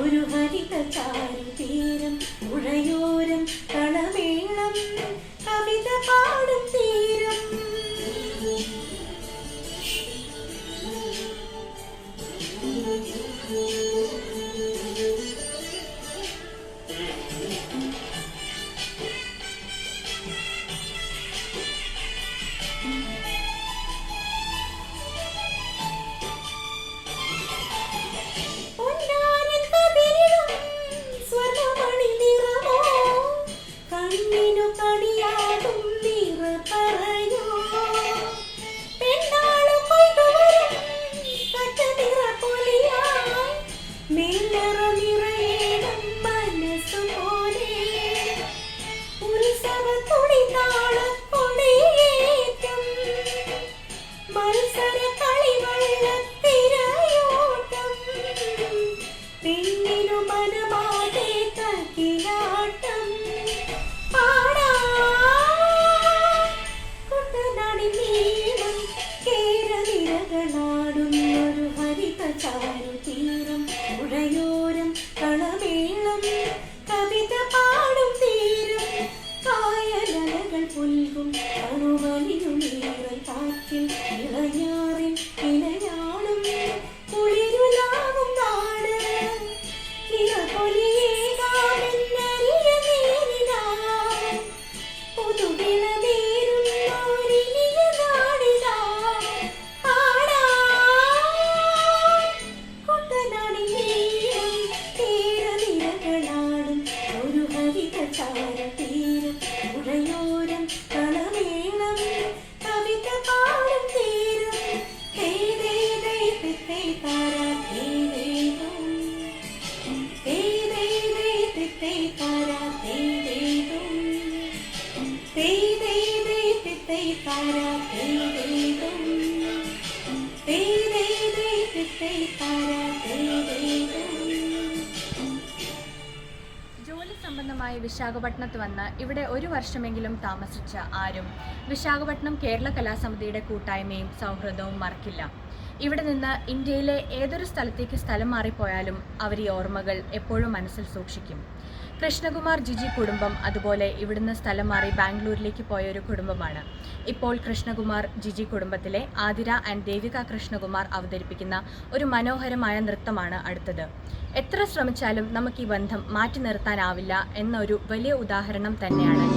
ഒരു ഹരിത ചാരുതീരം പുഴയോരം കളമേളം കവിത പാടും തീരം. ജോലി സംബന്ധമായി വിശാഖപട്ടണത്ത് വന്ന് ഇവിടെ ഒരു വർഷമെങ്കിലും താമസിച്ച ആരും വിശാഖപട്ടണം കേരള കലാസമിതിയുടെ കൂട്ടായ്മയും സൗഹൃദവും മറക്കില്ല. ഇവിടെ നിന്ന് ഇന്ത്യയിലെ ഏതൊരു സ്ഥലത്തേക്ക് സ്ഥലം മാറിപ്പോയാലും അവർ ഈ ഓർമ്മകൾ എപ്പോഴും മനസ്സിൽ സൂക്ഷിക്കും. കൃഷ്ണകുമാർ ജിജി കുടുംബം അതുപോലെ ഇവിടുന്ന് സ്ഥലം മാറി ബാംഗ്ലൂരിലേക്ക് പോയ ഒരു കുടുംബമാണ്. ഇപ്പോൾ കൃഷ്ണകുമാർ ജിജി കുടുംബത്തിലെ ആതിര ആൻഡ് ദേവിക കൃഷ്ണകുമാർ അവതരിപ്പിക്കുന്ന ഒരു മനോഹരമായ നൃത്തമാണ് അടുത്തത്. എത്ര ശ്രമിച്ചാലും നമുക്ക് ഈ ബന്ധം മാറ്റി നിർത്താനാവില്ല എന്നൊരു വലിയ ഉദാഹരണം തന്നെയാണ്.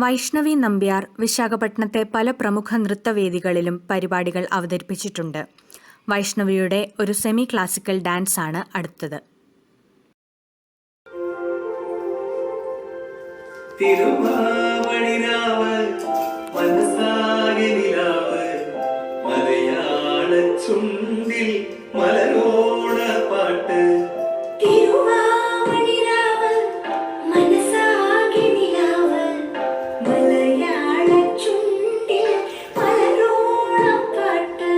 വൈഷ്ണവി നമ്പ്യാർ വിശാഖപട്ടണത്തെ പല പ്രമുഖ നൃത്തവേദികളിലും പരിപാടികൾ അവതരിപ്പിച്ചിട്ടുണ്ട്. വൈഷ്ണവിയുടെ ഒരു സെമി ക്ലാസിക്കൽ ഡാൻസ് ആണ് അടുത്തത്. തിരുവാവണിരാവ് മനസ്സാകെ നിലാവ് മലയാള ചുണ്ടിൽ മലരോണ പാട്ട് തിരുവാവണിരാവ് മനസ്സാകെ നിലാവ് മലയാള ചുണ്ടിൽ മലരോണപ്പാട്ട്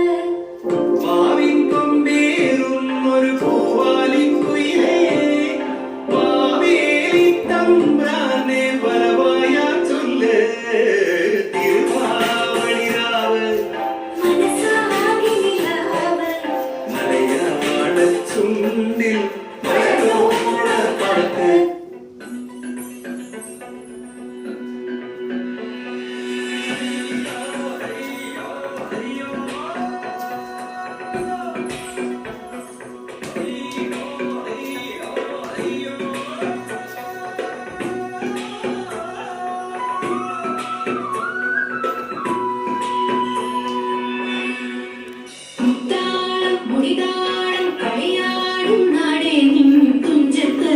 മാവിൻ കൊമ്പേറും ഒരു പൂവാലിക്കുയിലേ മാവേലി തമ്പ്രാനെ വരവായ ചൊല്ല് തിരുവാവണിരാവ് മനസ്സാകെ നിലാവ് മലയാള ചുണ്ടിൽ മലരോണ പാട്ട് മുത്താളം മുടിതാളം കളിയാടും നാടേ നിൻ തുഞ്ചത്ത്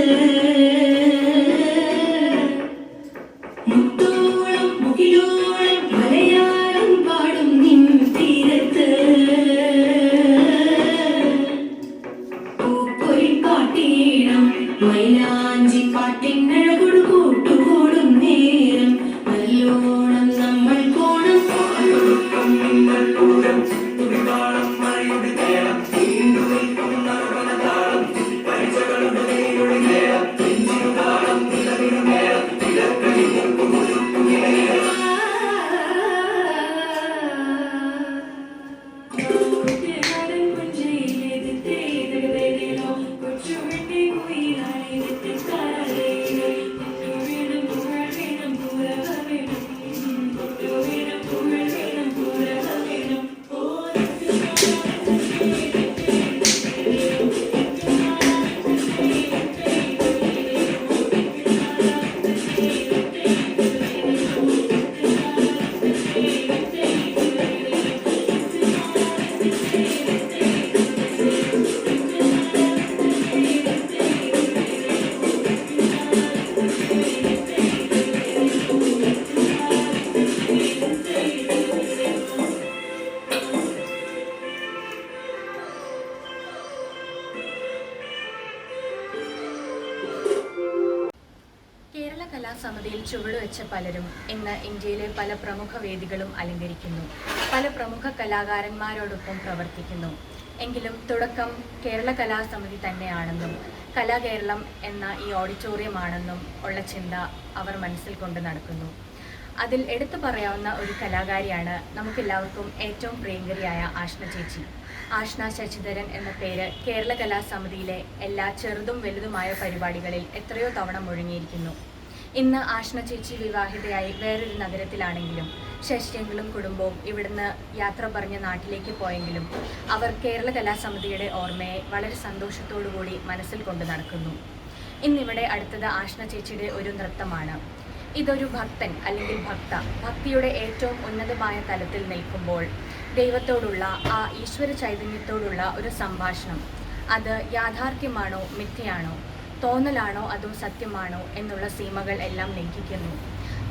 മുത്തോളം മുകിലോളം മലയാളം പാടും നിൻ തീരത്ത് പൂപ്പൊരി പാട്ടീണം മൈലാഞ്ചി പാട്ടിനഴകൊടു കൂട്ടുകൂടും നേരം നല്ലോണം നമ്മൾ കോണം കേരള കലാസമിതിയിൽ ചുവടുവെച്ച പലരും ഇന്ന് ഇന്ത്യയിലെ പല പ്രമുഖ വേദികളും അലങ്കരിക്കുന്നു. പല പ്രമുഖ കലാകാരന്മാരോടൊപ്പം പ്രവർത്തിക്കുന്നു. എങ്കിലും തുടക്കം കേരള കലാസമിതി തന്നെയാണെന്നും കലാകേരളം എന്ന ഈ ഓഡിറ്റോറിയമാണെന്നും ഉള്ള ചിന്ത അവർ മനസ്സിൽ കൊണ്ട് നടക്കുന്നു. അതിൽ എടുത്തു പറയാവുന്ന ഒരു കലാകാരിയാണ് നമുക്കെല്ലാവർക്കും ഏറ്റവും പ്രിയങ്കരിയായ ആഷ്ന ചേച്ചി. ആഷ്ന ശശിധരൻ എന്ന പേര് കേരള കലാസമിതിയിലെ എല്ലാ ചെറുതും വലുതുമായ പരിപാടികളിൽ എത്രയോ തവണ മുഴങ്ങിയിരിക്കുന്നു. ഇന്ന് ആഷ്ന ചേച്ചി വിവാഹിതയായി വേറൊരു നഗരത്തിലാണെങ്കിലും ശശിയെങ്കിലും കുടുംബവും ഇവിടുന്ന് യാത്ര പറഞ്ഞ് നാട്ടിലേക്ക് പോയെങ്കിലും അവർ കേരള കലാസമിതിയുടെ ഓർമ്മയെ വളരെ സന്തോഷത്തോടുകൂടി മനസ്സിൽ കൊണ്ട് നടക്കുന്നു. ഇന്നിവിടെ അടുത്തത് ആഷ്ന ചേച്ചിയുടെ ഒരു നൃത്തമാണ്. ഇതൊരു ഭക്തൻ അല്ലെങ്കിൽ ഭക്തിയുടെ ഏറ്റവും ഉന്നതമായ തലത്തിൽ നിൽക്കുമ്പോൾ ദൈവത്തോടുള്ള ആ ഈശ്വര ചൈതന്യത്തോടുള്ള ഒരു സംഭാഷണം, അത് യാഥാർത്ഥ്യമാണോ മിഥ്യയാണോ, തോന്നലാണോ അതോ സത്യമാണോ എന്നുള്ള സീമകൾ എല്ലാം ലംഘിക്കുന്നു.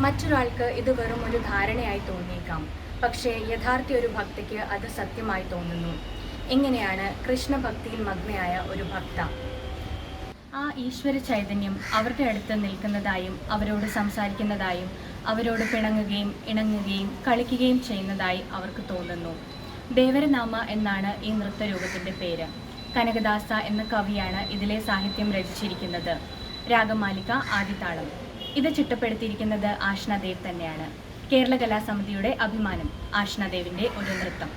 മറ്റൊരാൾക്ക് ഇത് വെറും ഒരു ധാരണയായി തോന്നിയേക്കാം, പക്ഷേ യഥാർത്ഥ ഒരു ഭക്തയ്ക്ക് അത് സത്യമായി തോന്നുന്നു. ഇങ്ങനെയാണ് കൃഷ്ണഭക്തിയിൽ മഗ്നയായ ഒരു ഭക്ത. ആ ഈശ്വര ചൈതന്യം അവരുടെ അടുത്ത് നിൽക്കുന്നതായും അവരോട് സംസാരിക്കുന്നതായും അവരോട് പിണങ്ങുകയും ഇണങ്ങുകയും കളിക്കുകയും ചെയ്യുന്നതായി അവർക്ക് തോന്നുന്നു. ദേവരനാമ എന്നാണ് ഈ നൃത്തരൂപത്തിൻ്റെ പേര്. കനകദാസ എന്ന കവിയാണ് ഇതിലെ സാഹിത്യം രചിച്ചിരിക്കുന്നത്. രാഗമാലിക, ആദിതാളം. ഇത് ചിട്ടപ്പെടുത്തിയിരിക്കുന്നത് ആഷ്ണദേവ് തന്നെയാണ്. കേരള കലാസമിതിയുടെ അഭിമാനം ആഷ്ണദേവിൻ്റെ ഒരു നൃത്തം.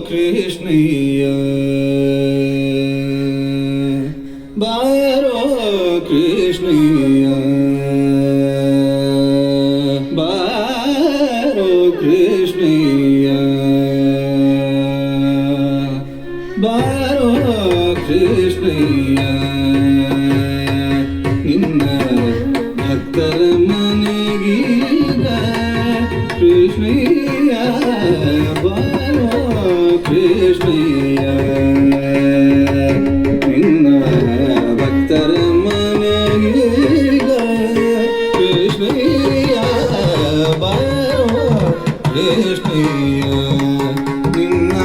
कृष्णैया बारो कृष्णैया बारो कृष्णैया बारो कृष्णैया ನಿನ್ನ ಭಕ್ತರ ಮನೆಗೀಗ ಕೃಷ್ಣಯ್ಯ ಬಾರೋ ಕೃಷ್ಣಯ್ಯ ನಿನ್ನ ಭಕ್ತರ ಮನೆಗೀಗ ಕೃಷ್ಣಯ್ಯ ಬಾರೋ ಕೃಷ್ಣಯ್ಯ ನಿನ್ನ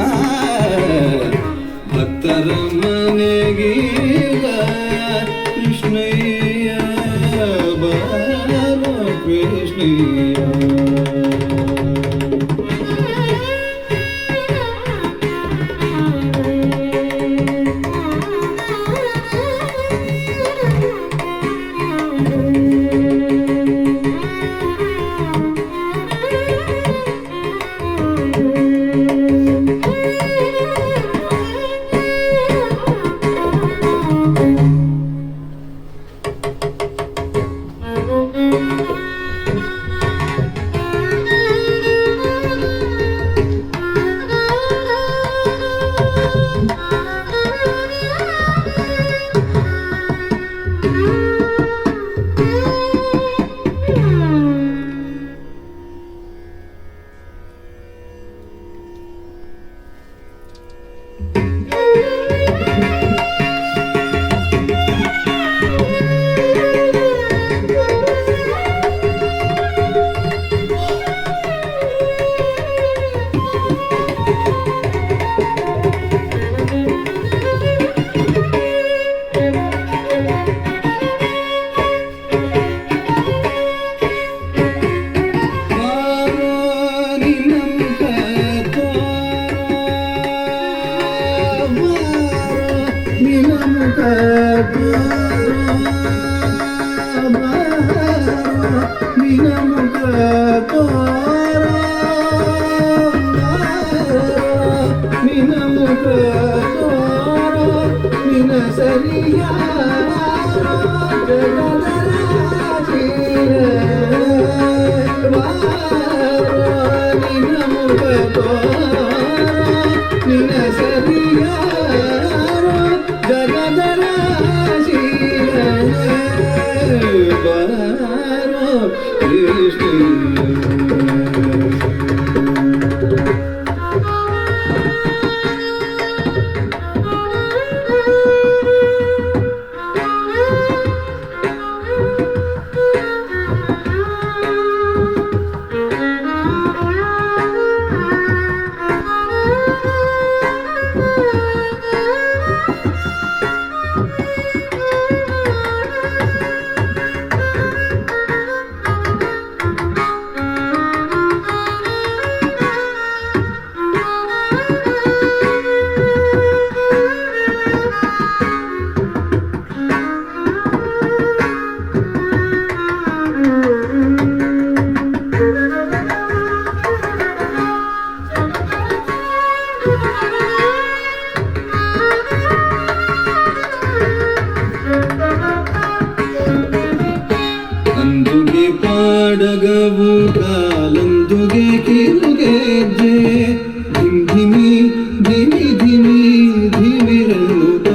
ಭಕ್ತರ ಮನೆಗೀಗ ಕೃಷ್ಣಯ್ಯ ಬಾರೋ ಕೃಷ್ಣಯ್ಯ ಪಾಡಗವು ಕಾಲಂದುಗೆ ಕಿರುಗೆಜ್ಜೆ ಧಿಮಿ ಧಿಮಿ ಧಿಮಿ ಧಿಮಿರನುತ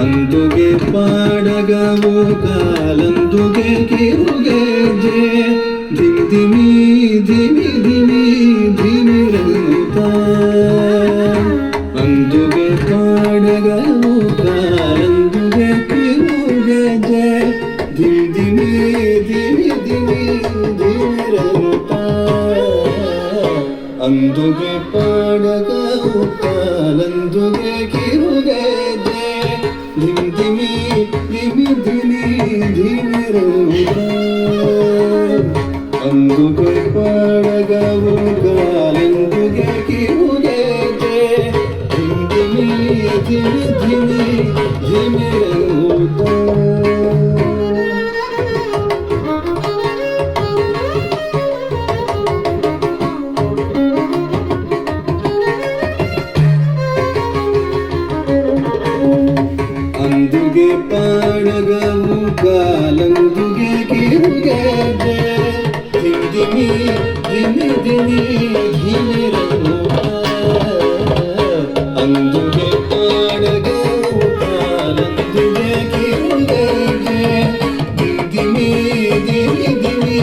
ಅಂದುಗೆ ಪಾಡ ಪಾಡಗವು ಕಾಲಂದುಗೆ ಕಿರುಗೆಜ್ಜೆ ಧಿಮಿ ಧಿಮಿ ಧಿಮಿ ಧಿಮಿ ಧಿಮಿರನುತ ಅಂದುಗೆ ಪಾಡಗವು ಕಾಲಂದುಗೆ ಕಿರುಗೆಜ್ಜೆ ಧಿಮಿ ಧಿಮಿ ಧಿಮಿ ಧಿಮಿ ಧಿಮಿರನುತ ಅಂದುಗೆ ಪಾಡಗವು ಕಾಲಂದುಗೆ ಕಿರುಗೆಜ್ಜೆ ಧಿಮಿ ಧಿಮಿ ಧಿಮಿ ಧಿಮಿ ಧಿಮಿರನುತ ಅಂದುಗೆ ಪಾಡಗವು ಕಾಲಂದುಗೆ ಕಿರುಗೆಜ್ಜೆ ಧಿಮಿ ಧಿಮಿ ಧಿಮಿ ಧಿಮಿರನುತ ಅಂದುಗೆ ಪಾಡಗವು ಕಾಲಂದುಗೆ ಕಿರುಗೆಜ್ಜೆ ಧಿಮಿ ಧಿಮಿ ಧಿಮಿ ಧಿಮಿರನುತ ಅಂದುಗೆ ಪಾಡಗವು ಕಾಲಂದುಗೆ ಕಿರುಗೆಜ್ಜೆ ಧಿಮಿ ಧಿಮಿ ಧಿಮಿ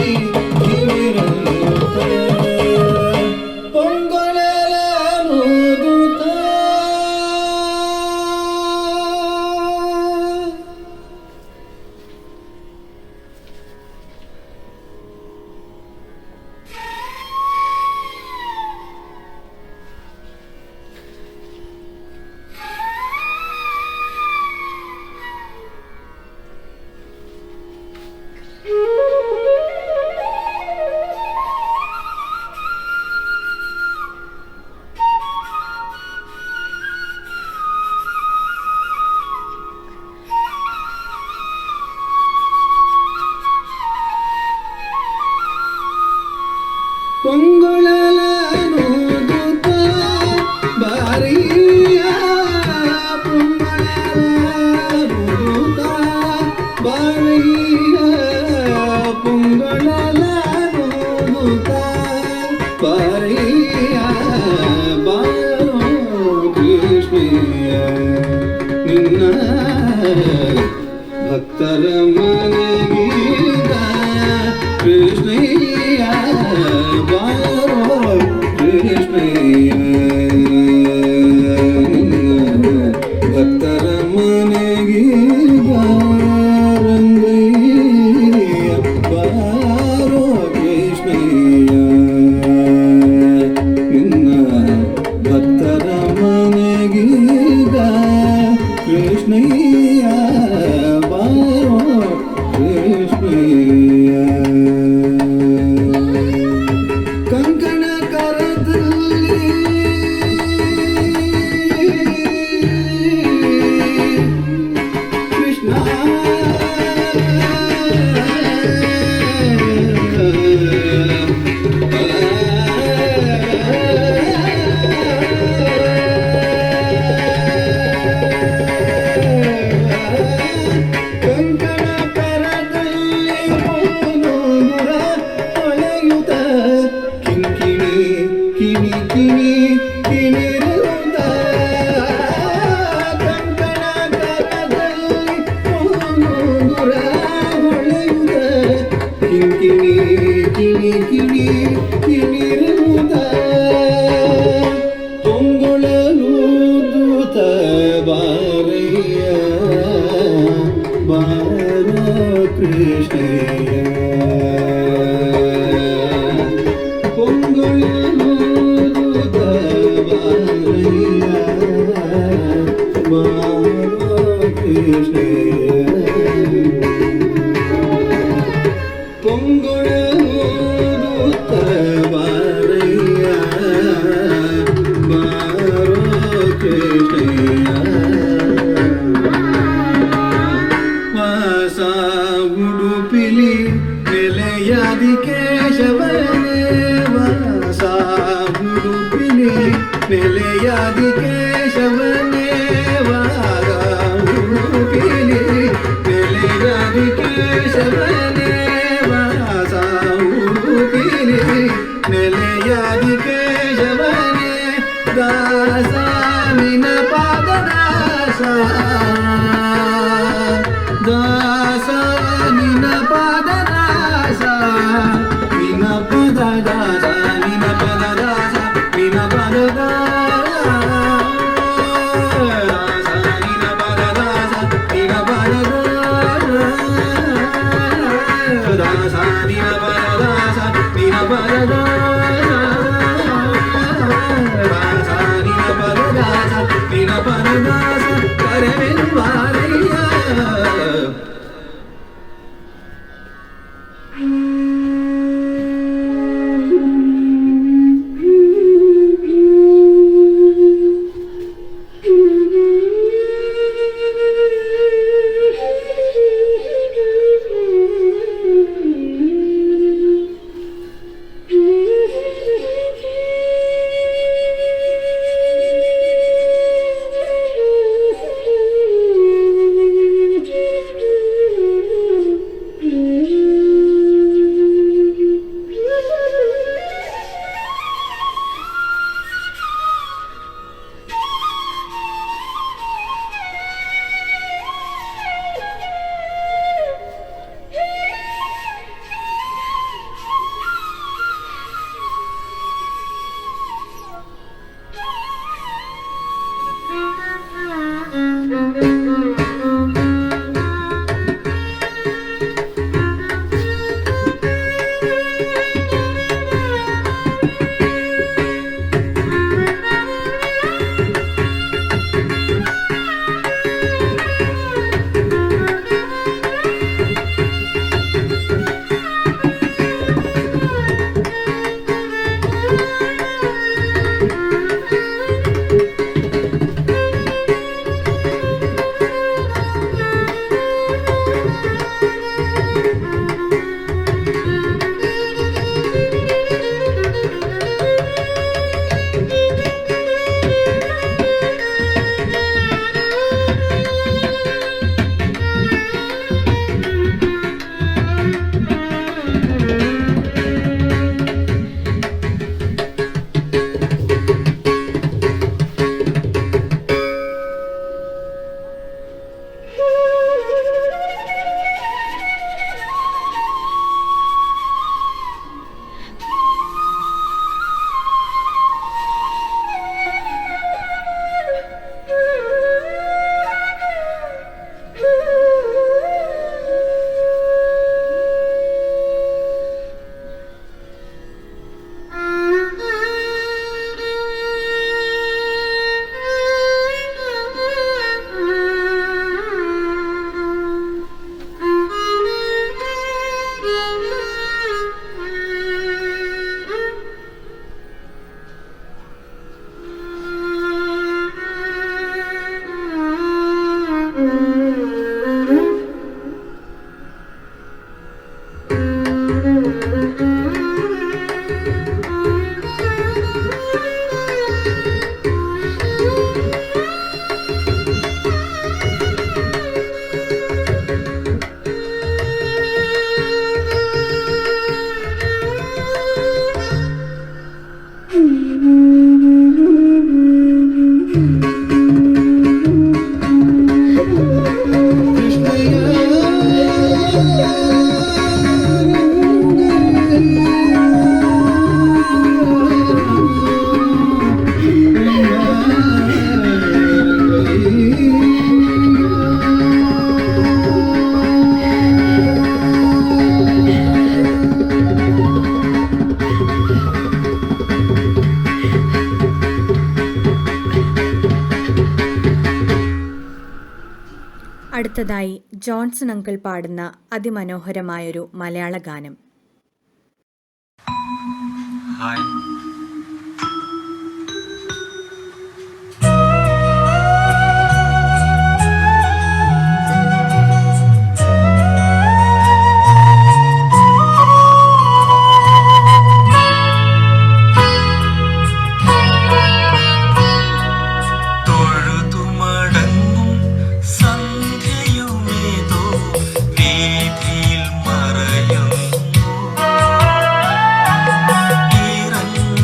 ಧಿಮಿರನುತ ಪೊಂಗೊಲನುದುತ ಪೊಂಗೊಲನುದುತ ಬಾರಿಯ ಪೊಂಗೊಲನುದುತ ಬಾರಿಯ ಪೊಂಗೊಲನುದುತ ಬಾರಿಯ ಬಾರೋ ಕೃಷ್ಣಯ್ಯ ನಿನ್ನ ಭಕ್ತರ ಮನೆಗೀಗ ಕೃಷ್ಣಯ್ಯ ಬಾರೋ ಕೃಷ್ಣಯ್ಯ ಭಕ್ತರ ಮನೆಗೀಗ ರಂಗಯ್ಯ ಬಾರೋ ಕೃಷ್ಣಯ್ಯ ನಿನ್ನ ಭಕ್ತರ ಮನೆಗೀಗ ಕೃಷ್ಣಯ್ಯ ಬಾರೋ ಕೃಷ್ಣಯ್ಯ ಕಂಕಣ ಕರದಲ್ಲಿ ಕೃಷ್ಣ ಕಂಕಣ ಕರದಲ್ಲಿ ಪೂನುಗುರ ಹೊಳೆಯುತ್ತ ಕಿಂಕಿಣಿ ಕಿಣಿ ಕಿಣಿ ಕಿಣಿರುತ್ತ ಕಂಕಣ ಕರದಲ್ಲಿ ಪೂನುಗುರ ಹೊಳೆಯುತ್ತ ಕಿಂಕಿಣಿ ಕಿಣಿ ಕಿಣಿ ಕಿಣಿರುತ್ತ ಪೊಂಗೊಲನುದುತ ಬಾರಯ್ಯ ಬಾರೋ ಕೃಷ್ಣಯ್ಯ ಪೊಂಗೊಲನುದುತ ಬಾರಯ್ಯ ಬಾರೋ ಕೃಷ್ಣಯ್ಯ ಪೊಂಗೊಲನುದುತ ಬಾರಯ್ಯ ಬಾರೋ ಕೃಷ್ಣಯ್ಯ ವಾಸ ಉಡುಪಿಲಿ ನೆಲೆಯಾದಿ ಕೇಶವನೇ ವಾಸ ಉಡುಪಿಲಿ ನೆಲೆಯಾದಿ ಕೇಶವನೇ ವಾರ ಉಡುಪಿಲಿ ನೆಲೆಯಾದಿ ಕೇಶವನೇ ವಾಸ ಉಡುಪಿಲಿ ನೆಲೆಯಾದಿ ಕೇಶವನೇ ದಾಸ ನಿನ ಪಾದ ದಾಸ അടുത്തതായി ജോൺസൺ അങ്കിൾ പാടുന്ന അതിമനോഹരമായൊരു മലയാള ഗാനം. ീ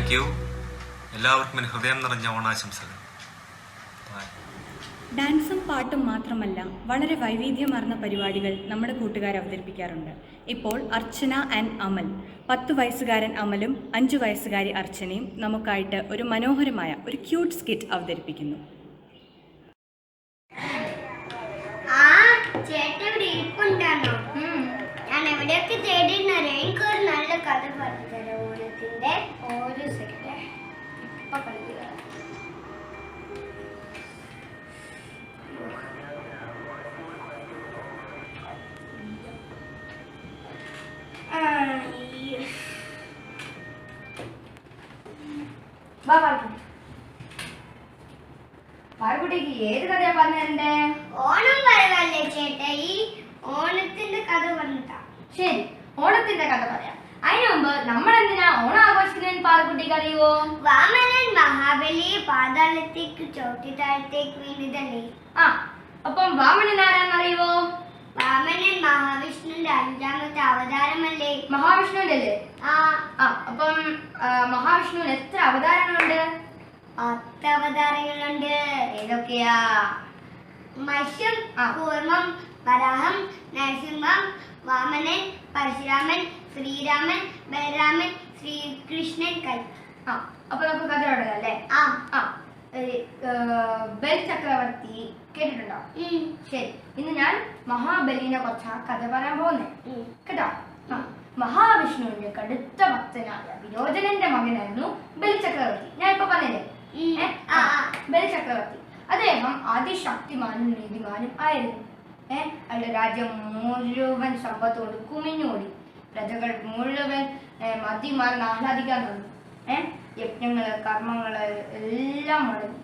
താങ്ക് യു. എല്ലാവർക്കും എൻ്റെ ഹൃദയം നിറഞ്ഞ ഓണാശംസകൾ. ഡാൻസും പാട്ടും മാത്രമല്ല വളരെ വൈവിധ്യമാർന്ന പരിപാടികൾ നമ്മുടെ കൂട്ടുകാർ അവതരിപ്പിക്കാറുണ്ട്. ഇപ്പോൾ അർച്ചന ആൻഡ് അമൽ, 10 വയസ്സുകാരൻ അമലും 5 വയസ്സുകാരി അർച്ചനയും നമുക്കായിട്ട് ഒരു മനോഹരമായ ഒരു ക്യൂട്ട് സ്കിറ്റ് അവതരിപ്പിക്കുന്നു. ഞാൻ എവിടെയൊക്കെ തേടിയെന്നറിയോ? എനിക്കൊരു നല്ല കഥ പറഞ്ഞുതരാം. ഓണത്തിന്റെ ഒരു സെക്കൻഡ് ഇപ്പൊ കളിക്കുക. പാർക്കുട്ടിക്ക് ഏത് കഥയാ പറഞ്ഞേ? ഓണം വരവല്ലേ ചേട്ടായി, ഓണത്തിന്റെ കഥ പറഞ്ഞിട്ടാ. ശരി, ഓണത്തിന്റെ കഥ പറയാം. അതിനു മുമ്പ് നമ്മൾ എന്തിനാ ഓണം ആഘോഷിക്കുന്നതിന് പാർക്കുട്ടിക്ക് അറിയുവോ? വാമനൻ മഹാബലിയെ പാതാളത്തേക്ക് ചവിട്ടി താഴത്തേക്ക് വീണതല്ലേ? അപ്പം വാമനൻ ആരാന്നറിയുവോ? വാമനൻ മഹാവിഷ്ണുവിന്റെ 5ാമത്തെ അവതാരമല്ലേ? മഹാവിഷ്ണുവിന്റെ അല്ലേ? അപ്പം മഹാവിഷ്ണുവിന് എത്ര അവതാരങ്ങളുണ്ട്? 10 അവതാരങ്ങളുണ്ട്. ഏതൊക്കെയാ? മത്സ്യം, കൂർമ്മം, വരാഹം, നരസിംഹം, വാമനൻ, പരശുരാമൻ, ശ്രീരാമൻ, ബലരാമൻ, ശ്രീകൃഷ്ണൻ, കൽക്കി. അപ്പൊ നമുക്ക് കഥ തുടങ്ങാല്ലേ? ബലി ചക്രവർത്തി കേട്ടിട്ടുണ്ടോ? ശരി, ഇന്ന് ഞാൻ മഹാബലിനെ കുറിച്ച് കഥ പറയാൻ പോകുന്നേ കേട്ടോ. മഹാവിഷ്ണുവിന്റെ കടുത്ത ഭക്തനായ വിരോചനന്റെ മകനായിരുന്നു ബലി ചക്രവർത്തി. ഞാൻ ഇപ്പൊ പറഞ്ഞില്ലേ ബലി ചക്രവർത്തി. അദ്ദേഹം അതിശക്തിമാനും നീതിമാനും ആയിരുന്നു. അയാളുടെ രാജ്യം മുഴുവൻ സമ്പത്ത് കൊണ്ട് കുമിഞ്ഞോടി. പ്രജകൾ മുഴുവൻ മതിമാർന്ന് ആഹ്ലാദിക്കാൻ തുടങ്ങി. യജ്ഞങ്ങള് കർമ്മങ്ങള് എല്ലാം മുടങ്ങി.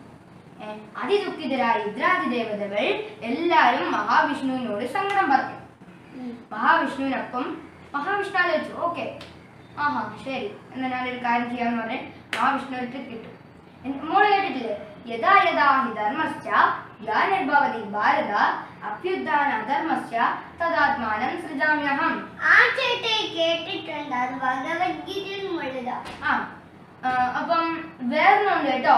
അതിദുഃഖിതരായ ഇന്ദ്രാദി ദേവതകൾ എല്ലാരും മഹാവിഷ്ണുവിനോട് സങ്കടം പറഞ്ഞു. മഹാവിഷ്ണുവിനൊപ്പം മഹാവിഷ്ണു ആലോചിച്ചു, ഓക്കെ ശരി, എന്നാ ഞാനൊരു കാര്യം ചെയ്യാന്ന് പറഞ്ഞ് മഹാവിഷ്ണു കിട്ടും. മോള് കേട്ടിട്ടില്ലേ? യഥാ യഥാ ഹി ധർമ്മശ്ച ഗ്ലാനിർഭവതി ഭാരത അഭ്യുത്ഥാന അധർമ്മശ്ച തദാത്മാനം സൃജാമ്യഹം. കേട്ടിട്ടുണ്ട്, അത് ഭഗവത്ഗീതയിലുള്ളതാ. അപ്പം വേറൊന്നുണ്ട് കേട്ടോ.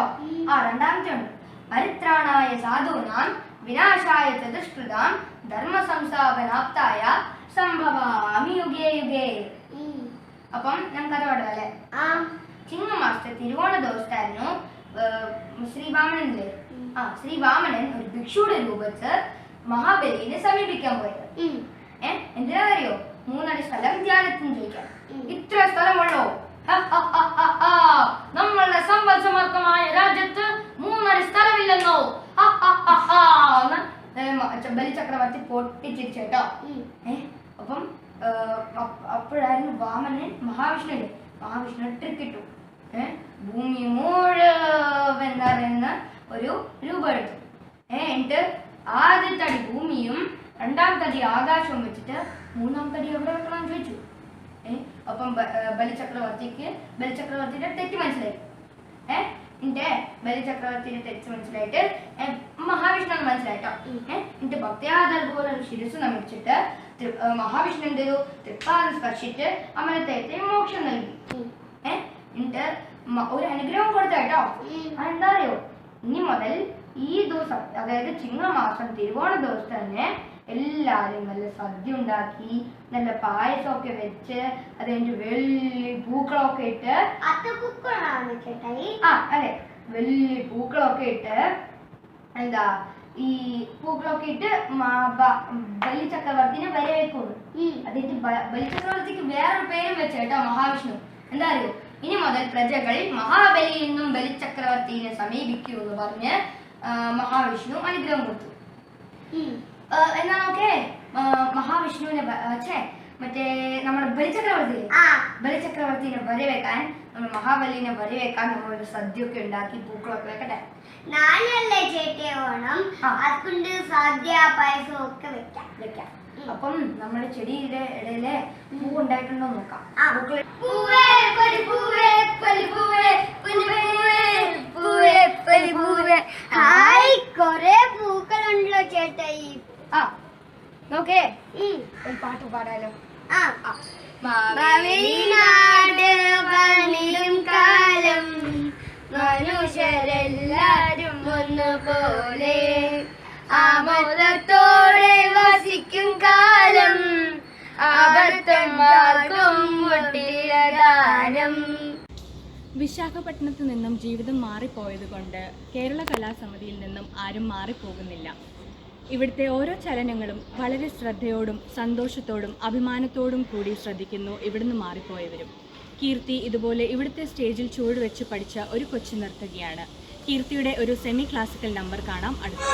രണ്ടാമത്തെ ഉണ്ട്. പരിത്രാണായ സാധൂനാം വിനാശായ ചതുഷ്കൃതാം ധർമ്മ സംസ്ഥാപനാപ്തായ സംഭവാമി യുഗേ യുഗേ. അപ്പം നമുക്ക് കഥ പാടാം അല്ലേ? ചിങ്ങമാസത്തെ തിരുവോണ ദിവസത്തായിരുന്നു ശ്രീവാമനല്ലേ? ശ്രീവാമനൻ ഒരു ഭിക്ഷുയുടെ രൂപത്തിൽ മഹാബലിനെ സമീപിക്കാൻ പോയത്. എന്തിനാ അറിയോ? 3 അടി സ്ഥലം ധ്യാനത്തിന് ചോദിക്കാം. ഇത്ര സ്ഥലമുള്ളോ? നമ്മളുടെ സമ്പൽ സമർത്ഥമായ രാജ്യത്ത് 3 അടി സ്ഥലമില്ലെന്നോ? ബലി ചക്രവർത്തി പൊട്ടിച്ചിരിച്ചേട്ടോ. അപ്പം അപ്പോഴായിരുന്നു വാമനൻ മഹാവിഷ്ണു ട്രിക്കിട്ടു. ഭൂമി മുഴുവൻ നിറയുന്ന ഒരു രൂപം എടുത്തു. എന്നിട്ട് ആദ്യത്തെ അടി ഭൂമിയും 2ാമത്തെ അടി ആകാശവും വെച്ചിട്ട് 3ാമത്തെ അടി എവിടെ വെക്കണമെന്ന് ചോദിച്ചു. അപ്പം ബലിചക്രവർത്തിയുടെ തെറ്റ് മനസ്സിലായി. എന്നിട്ട് ബലിചക്രവർത്തിയുടെ തെറ്റ് മനസ്സിലായിട്ട് മഹാവിഷ്ണു മനസ്സിലായിട്ടോ. എന്നിട്ട് ഭക്തയാദർപോലെ ശിരസ് നമിച്ചിട്ട് മഹാവിഷ്ണു എന്ത് ചെയ്തു? തൃപ്പാദം സ്പർശിച്ച് അമരത്തെ മോക്ഷം നൽകി. എന്നിട്ട് ഒരു അനുഗ്രഹം കൊടുത്താട്ടോ. അതെന്താ അറിയോ? ഇനി മുതൽ ഈ ദിവസം, അതായത് ചിങ്ങമാസം തിരുവോണ ദിവസം തന്നെ എല്ലാരും നല്ല സദ്യ ഉണ്ടാക്കി, നല്ല പായസമൊക്കെ വെച്ച്, അത് കഴിഞ്ഞ് വെള്ളി പൂക്കളൊക്കെ ഇട്ട്, അതെ, വെള്ളി പൂക്കളൊക്കെ ഇട്ട്, എന്താ ഈ പൂക്കളൊക്കെ ഇട്ട് ബലി ചക്രവർത്തിനെ വരവേക്കുന്നു. അതിട്ട് ബലി ചക്രവർത്തിക്ക് വേറൊരു പേരും വെച്ച കേട്ടോ, മഹാവിഷ്ണു. എന്താ അറിയോ? ഇനി മുതൽ പ്രജകൾ മഹാബലിയിൽ നിന്നും ബലി ചക്രവർത്തിനെ സമീപിക്കൂ എന്ന് പറഞ്ഞ് മഹാവിഷ്ണു അനുഗ്രഹം കൊടുത്തു. എന്നാ നോക്കേ, മഹാവിഷ്ണുവിനെ മറ്റേ നമ്മുടെ ബലിചക്രവർത്തിനെ വരവേക്കാൻ, നമ്മൾ മഹാബലിനെ വരവേക്കാൻ നമ്മളൊരു സദ്യയൊക്കെ ഉണ്ടാക്കി പൂക്കളൊക്കെ വെക്കട്ടെ. നാളല്ലേ ചേട്ടേ ഓണം, അതുകൊണ്ട് സദ്യ പായസം ഒക്കെ വെക്കാം. അപ്പം നമ്മുടെ ചെടിയുടെ ഇടയിലെ പൂ ഉണ്ടായിട്ടുണ്ടോ നോക്കാം. കൊറേ പൂക്കളുണ്ടല്ലോ ചേട്ടായി. നോക്കേ, ഒരു പാട്ട് പാടാലോ? മാവേലിനാട് പണിയും കാലം അബദ്ധമാർക്കും മുട്ടിയതാനം. വിശാഖപട്ടണത്ത് നിന്നും ജീവിതം മാറിപ്പോയതുകൊണ്ട് കേരള കലാസമിതിയിൽ നിന്നും ആരും മാറിപ്പോകുന്നില്ല. ഇവിടുത്തെ ഓരോ ചലനങ്ങളും വളരെ ശ്രദ്ധയോടും സന്തോഷത്തോടും അഭിമാനത്തോടും കൂടി ശ്രദ്ധിക്കുന്നു ഇവിടുന്ന് മാറിപ്പോയവരും. കീർത്തി ഇതുപോലെ ഇവിടുത്തെ സ്റ്റേജിൽ ചുവടുവെച്ച് പഠിച്ച ഒരു കൊച്ചു നർത്തകിയാണ്. കീർത്തിയുടെ ഒരു സെമി ക്ലാസിക്കൽ നമ്പർ കാണാം അടുത്ത്.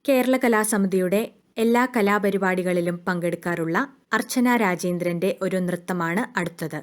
കേരള കലാസമിതിയുടെ എല്ലാ കലാപരിപാടികളിലും പങ്കെടുക്കാറുള്ള അർച്ചന രാജേന്ദ്രന്റെ ഒരു നൃത്തമാണ് അടുത്തത്.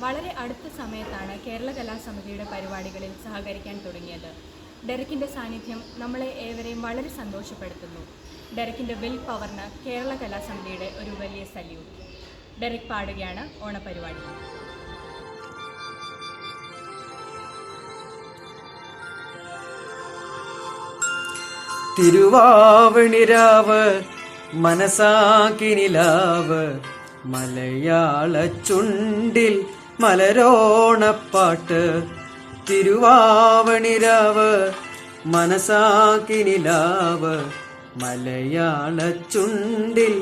വളരെ അടുത്ത സമയത്താണ് കേരള കലാസമിതിയുടെ പരിപാടികളിൽ സഹകരിക്കാൻ തുടങ്ങിയത്. ഡെറിക്കിൻ്റെ സാന്നിധ്യം നമ്മളെ ഏവരെയും വളരെ സന്തോഷപ്പെടുത്തുന്നു. ഡെറിക്കിൻ്റെ വിൽ പവറിന് കേരള കലാസമിതിയുടെ ഒരു വലിയ സല്യൂട്ട്. ഡെറിക് പാടുകയാണ് ഓണപരിപാടി. തിരുവാവണിരാവ് മനസാക്കിനിലാവ് മലയാള ചുണ്ടിൽ മലരോണപ്പാട്ട്. തിരുവാവണിരാവ് മനസാക്കിനിലാവ് മലയാള ചുണ്ടിൽ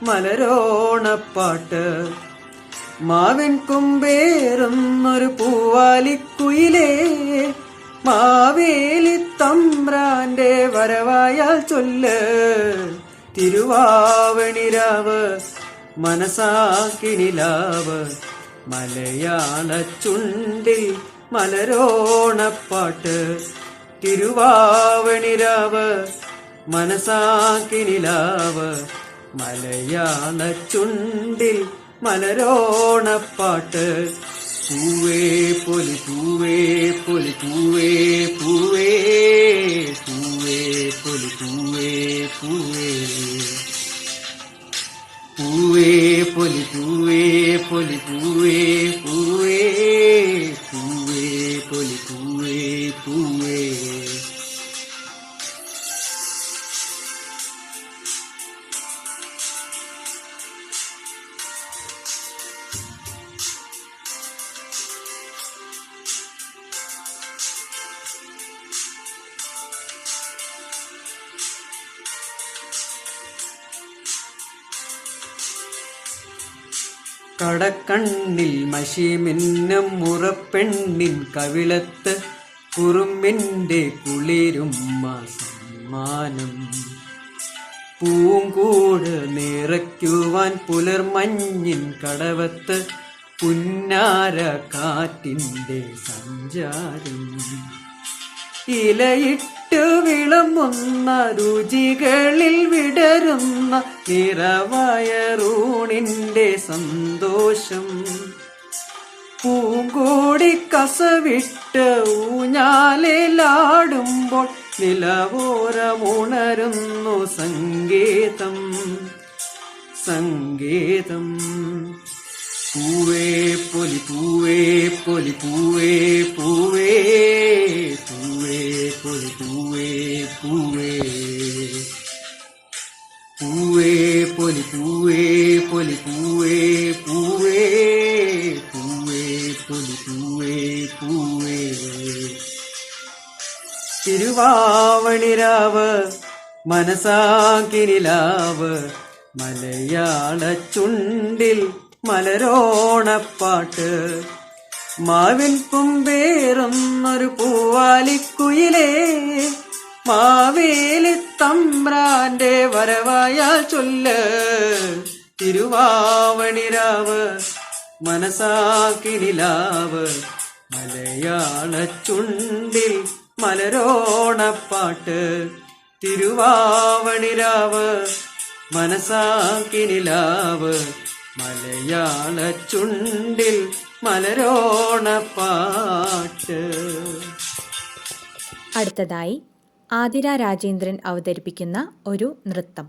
മലരോണപ്പാട്ട്. മാവിൻ കുമ്പേറുന്നൊരു പൂവാലിക്കുയിലേ, മാവേലി തമ്പ്രാന്റെ വരവായാൽ ചൊല്ല്. തിരുവാവണിരാവ് മനസാക്കിനിലാവ് മലയാള ചുണ്ടിൽ മലരോണപ്പാട്ട്. തിരുവാവണിരാവ് മനസാക്കിനിലാവ് മലയാള ചുണ്ടിൽ മലരോണപ്പാട്ട്. പൂവേ പൊലി പൂവേ പൊലി പൂവേ പൂവേ പൂവേ പൊലി പൂവേ പൂവേ പൂവേ പൊലി പൂവേ പൊലി പൂവേ പൂവേ പൂവേ പൊലി പൂവേ പൂവേ. കടക്കണ്ണിൽ മഷിമിന്നും മുറപ്പെണ്ണിൻ കവിളത്ത് കുറുമ്പിൻ്റെ കുളിരുമ്മ സമ്മാനം. പൂങ്കൂട് നിറയ്ക്കുവാൻ പുലർമഞ്ഞിൻ കടവത്ത് പുന്നാര കാറ്റിൻ്റെ സഞ്ചാരം. ഇലയിട്ട് വിളമ്പുന്ന രുചികളിൽ വിടരുന്ന നിറവയറൂണിൻ്റെ സന്തോഷം. പൂങ്കോടി കസവിട്ട് ഊഞ്ഞാലിലാടുമ്പോൾ നിലവോരമുണരുന്നു സംഗീതം സംഗീതം. പൂവേ പൊലി പൂവേ പൊലി പൂവേ പൂവേ പൂവേ പൊലി പൂവേ പൂവേ പൂവേ പൊലി പൂവേ പൊലി പൂവേ പൂവേ പൂവേ പൊലി പൂവേ പൂവേ. തിരുവാവണിരാവ് മനസാക്കിനിലാവ് മലയാള ചുണ്ടിൽ മലരോണപ്പാട്ട്. മാവിൻ കുമ്പേറുന്നൊരു പൂവാലിക്കുയിലേ, മാവേലി തമ്പ്രാന്റെ വരവായാൽ ചൊല്ല്. തിരുവാവണിരാവ് മനസാക്കിനിലാവ് മലയാള ചുണ്ടിൽ മലരോണപ്പാട്ട്. തിരുവാവണിരാവ് മനസാക്കിനിലാവ് മലയാള ചുണ്ടിൽ മലരോണപ്പാട്ട്. അടുത്തതായി ആതിര രാജേന്ദ്രൻ അവതരിപ്പിക്കുന്ന ഒരു നൃത്തം.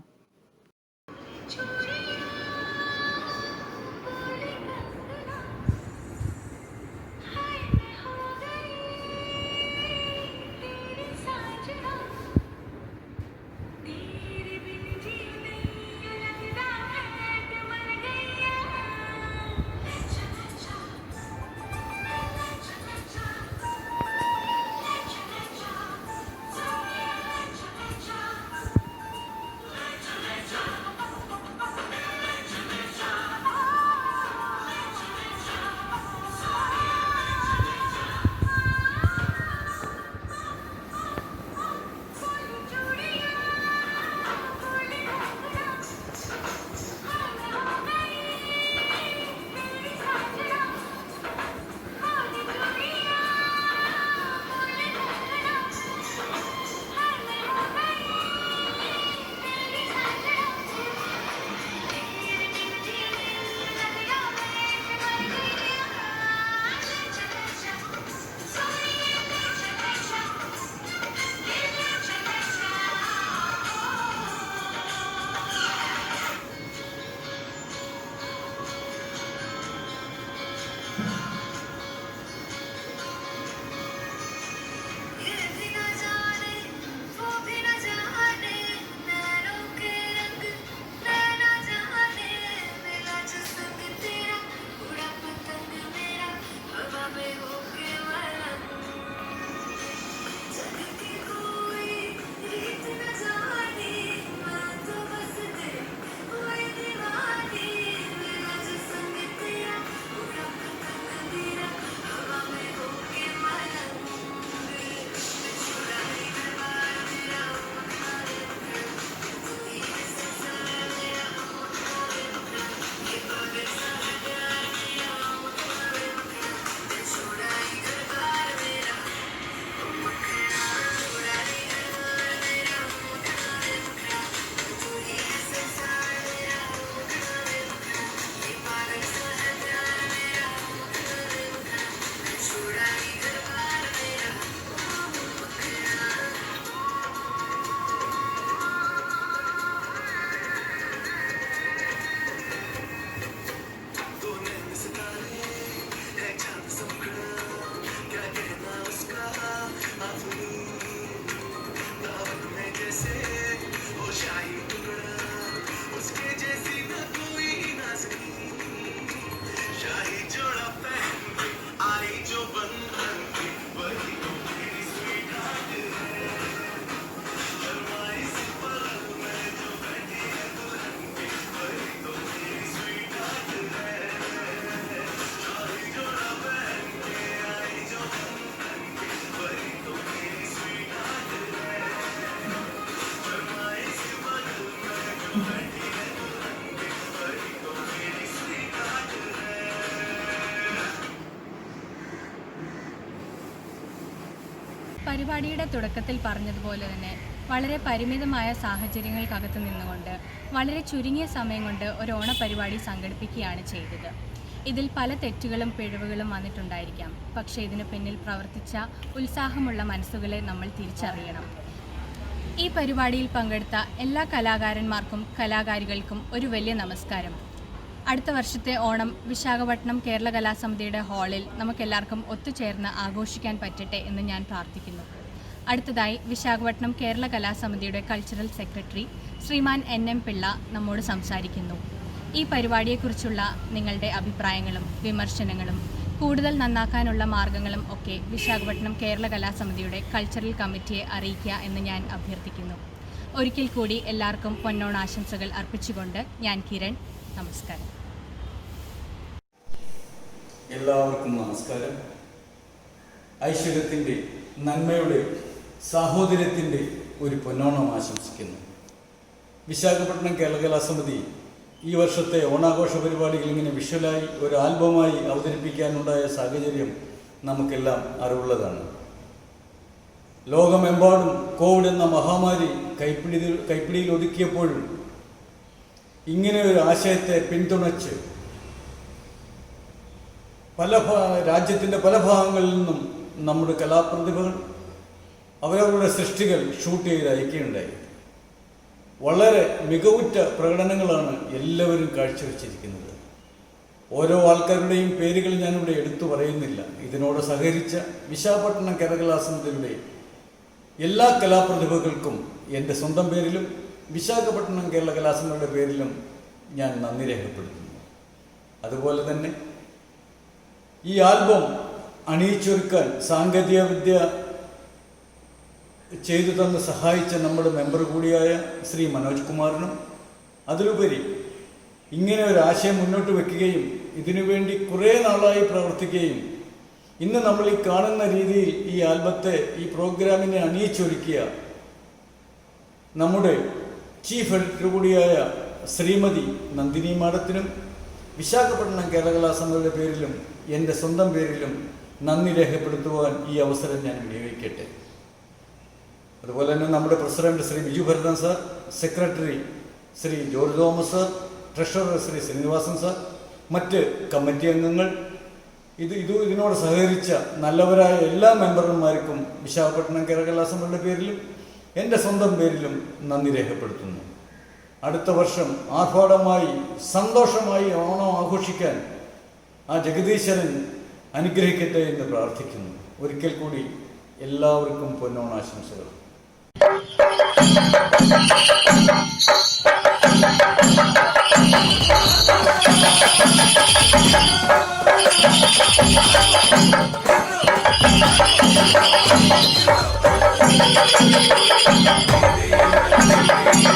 പരിപാടിയുടെ തുടക്കത്തിൽ പറഞ്ഞതുപോലെ തന്നെ വളരെ പരിമിതമായ സാഹചര്യങ്ങൾക്കകത്ത് നിന്നുകൊണ്ട് വളരെ ചുരുങ്ങിയ സമയം കൊണ്ട് ഒരു ഓണപരിപാടി സംഘടിപ്പിക്കുകയാണ് ചെയ്തത്. ഇതിൽ പല തെറ്റുകളും പിഴവുകളും വന്നിട്ടുണ്ടായിരിക്കാം. പക്ഷേ ഇതിന് പിന്നിൽ പ്രവർത്തിച്ച ഉത്സാഹമുള്ള മനസ്സുകളെ നമ്മൾ തിരിച്ചറിയണം. ഈ പരിപാടിയിൽ പങ്കെടുത്ത എല്ലാ കലാകാരന്മാർക്കും കലാകാരികൾക്കും ഒരു വലിയ നമസ്കാരം. അടുത്ത വർഷത്തെ ഓണം വിശാഖപട്ടണം കേരള കലാസമിതിയുടെ ഹാളിൽ നമുക്കെല്ലാവർക്കും ഒത്തുചേർന്ന് ആഘോഷിക്കാൻ പറ്റട്ടെ എന്ന് ഞാൻ പ്രാർത്ഥിക്കുന്നു. അടുത്തതായി വിശാഖപട്ടണം കേരള കലാസമിതിയുടെ കൾച്ചറൽ സെക്രട്ടറി ശ്രീമാൻ NM പിള്ള നമ്മോട് സംസാരിക്കുന്നു. ഈ പരിപാടിയെക്കുറിച്ചുള്ള നിങ്ങളുടെ അഭിപ്രായങ്ങളും വിമർശനങ്ങളും കൂടുതൽ നന്നാക്കാനുള്ള മാർഗങ്ങളും ഒക്കെ വിശാഖപട്ടണം കേരള കലാസമിതിയുടെ കൾച്ചറൽ കമ്മിറ്റിയെ അറിയിക്കുക എന്ന് ഞാൻ അഭ്യർത്ഥിക്കുന്നു. ഒരിക്കൽ കൂടി എല്ലാവർക്കും പൊന്നോണാശംസകൾ അർപ്പിച്ചുകൊണ്ട് ഞാൻ കിരൺ. നമസ്കാരം. എല്ലാവർക്കും നമസ്കാരം. ഐശ്വര്യത്തിൻ്റെ, നന്മയുടെ, സാഹോദര്യത്തിൻ്റെ ഒരു പൊന്നോണം ആശംസിക്കുന്നു. വിശാഖപട്ടണം കേരള കലാസമിതി ഈ വർഷത്തെ ഓണാഘോഷ പരിപാടികൾ ഇങ്ങനെ വിഷ്വലായി ഒരു ആൽബമായി അവതരിപ്പിക്കാനുണ്ടായ സാഹചര്യം നമുക്കെല്ലാം അറിവുള്ളതാണ്. ലോകമെമ്പാടും കോവിഡ് എന്ന മഹാമാരി കൈപ്പിടിയിൽ ഒതുക്കിയപ്പോഴും ഇങ്ങനെ ഒരു ആശയത്തെ പിന്തുണച്ച് രാജ്യത്തിൻ്റെ പല ഭാഗങ്ങളിൽ നിന്നും നമ്മുടെ കലാപ്രതിഭകൾ അവരവരുടെ സൃഷ്ടികൾ ഷൂട്ട് ചെയ്ത് അയക്കുകയുണ്ടായി. വളരെ മികവുറ്റ പ്രകടനങ്ങളാണ് എല്ലാവരും കാഴ്ചവെച്ചിരിക്കുന്നത്. ഓരോ ആൾക്കാരുടെയും പേരുകൾ ഞാനിവിടെ എടുത്തു പറയുന്നില്ല. ഇതിനോട് സഹകരിച്ച വിശാഖപട്ടണം കേരള കലാസമിതിയുടെ എല്ലാ കലാപ്രതിഭകൾക്കും എൻ്റെ സ്വന്തം പേരിലും വിശാഖപട്ടണം കേരള കലാസമിതിയുടെ പേരിലും ഞാൻ നന്ദി രേഖപ്പെടുത്തുന്നു. അതുപോലെ തന്നെ ഈ ആൽബം അണിയിച്ചൊരുക്കാൻ സാങ്കേതിക വിദ്യ ചെയ്തു തന്ന് സഹായിച്ച നമ്മുടെ മെമ്പർ കൂടിയായ ശ്രീ മനോജ് കുമാറിനും, അതിലുപരി ഇങ്ങനെ ഒരു ആശയം മുന്നോട്ട് വയ്ക്കുകയും ഇതിനുവേണ്ടി കുറേ നാളായി പ്രവർത്തിക്കുകയും ഇന്ന് നമ്മൾ ഈ കാണുന്ന രീതിയിൽ ഈ ആൽബത്തെ, ഈ പ്രോഗ്രാമിനെ അണിയിച്ചൊരുക്കിയ നമ്മുടെ ചീഫ് എഡിറ്റർ കൂടിയായ ശ്രീമതി നന്ദിനി മാഡത്തിനും വിശാഖപട്ടണം കേരള കലാസമിതിയുടെ പേരിലും എൻ്റെ സ്വന്തം പേരിലും നന്ദി രേഖപ്പെടുത്തുവാൻ ഈ അവസരം ഞാൻ വിനിയോഗിക്കട്ടെ. അതുപോലെ തന്നെ നമ്മുടെ president Shri Biju Bharathan sir, secretary Shri George Thomas sir, treasurer Shri Srinivasan sir, മറ്റ് കമ്മിറ്റി അംഗങ്ങൾ, ഇതിനോട് സഹകരിച്ച നല്ലവരായ എല്ലാ മെമ്പർമാർക്കും വിശാഖപട്ടണം കേരള കലാസമിതിയുടെ പേരിലും എൻ്റെ സ്വന്തം പേരിലും നന്ദി രേഖപ്പെടുത്തുന്നു. അടുത്ത വർഷം ആർഭാടമായി സന്തോഷമായി ഓണം ആഘോഷിക്കാൻ ആ ജഗദീശ്വരൻ അനുഗ്രഹിക്കട്ടെ എന്ന് പ്രാർത്ഥിക്കുന്നു. ഒരിക്കൽ കൂടി എല്ലാവർക്കും പൊന്നോണാശംസകൾ. Thank you.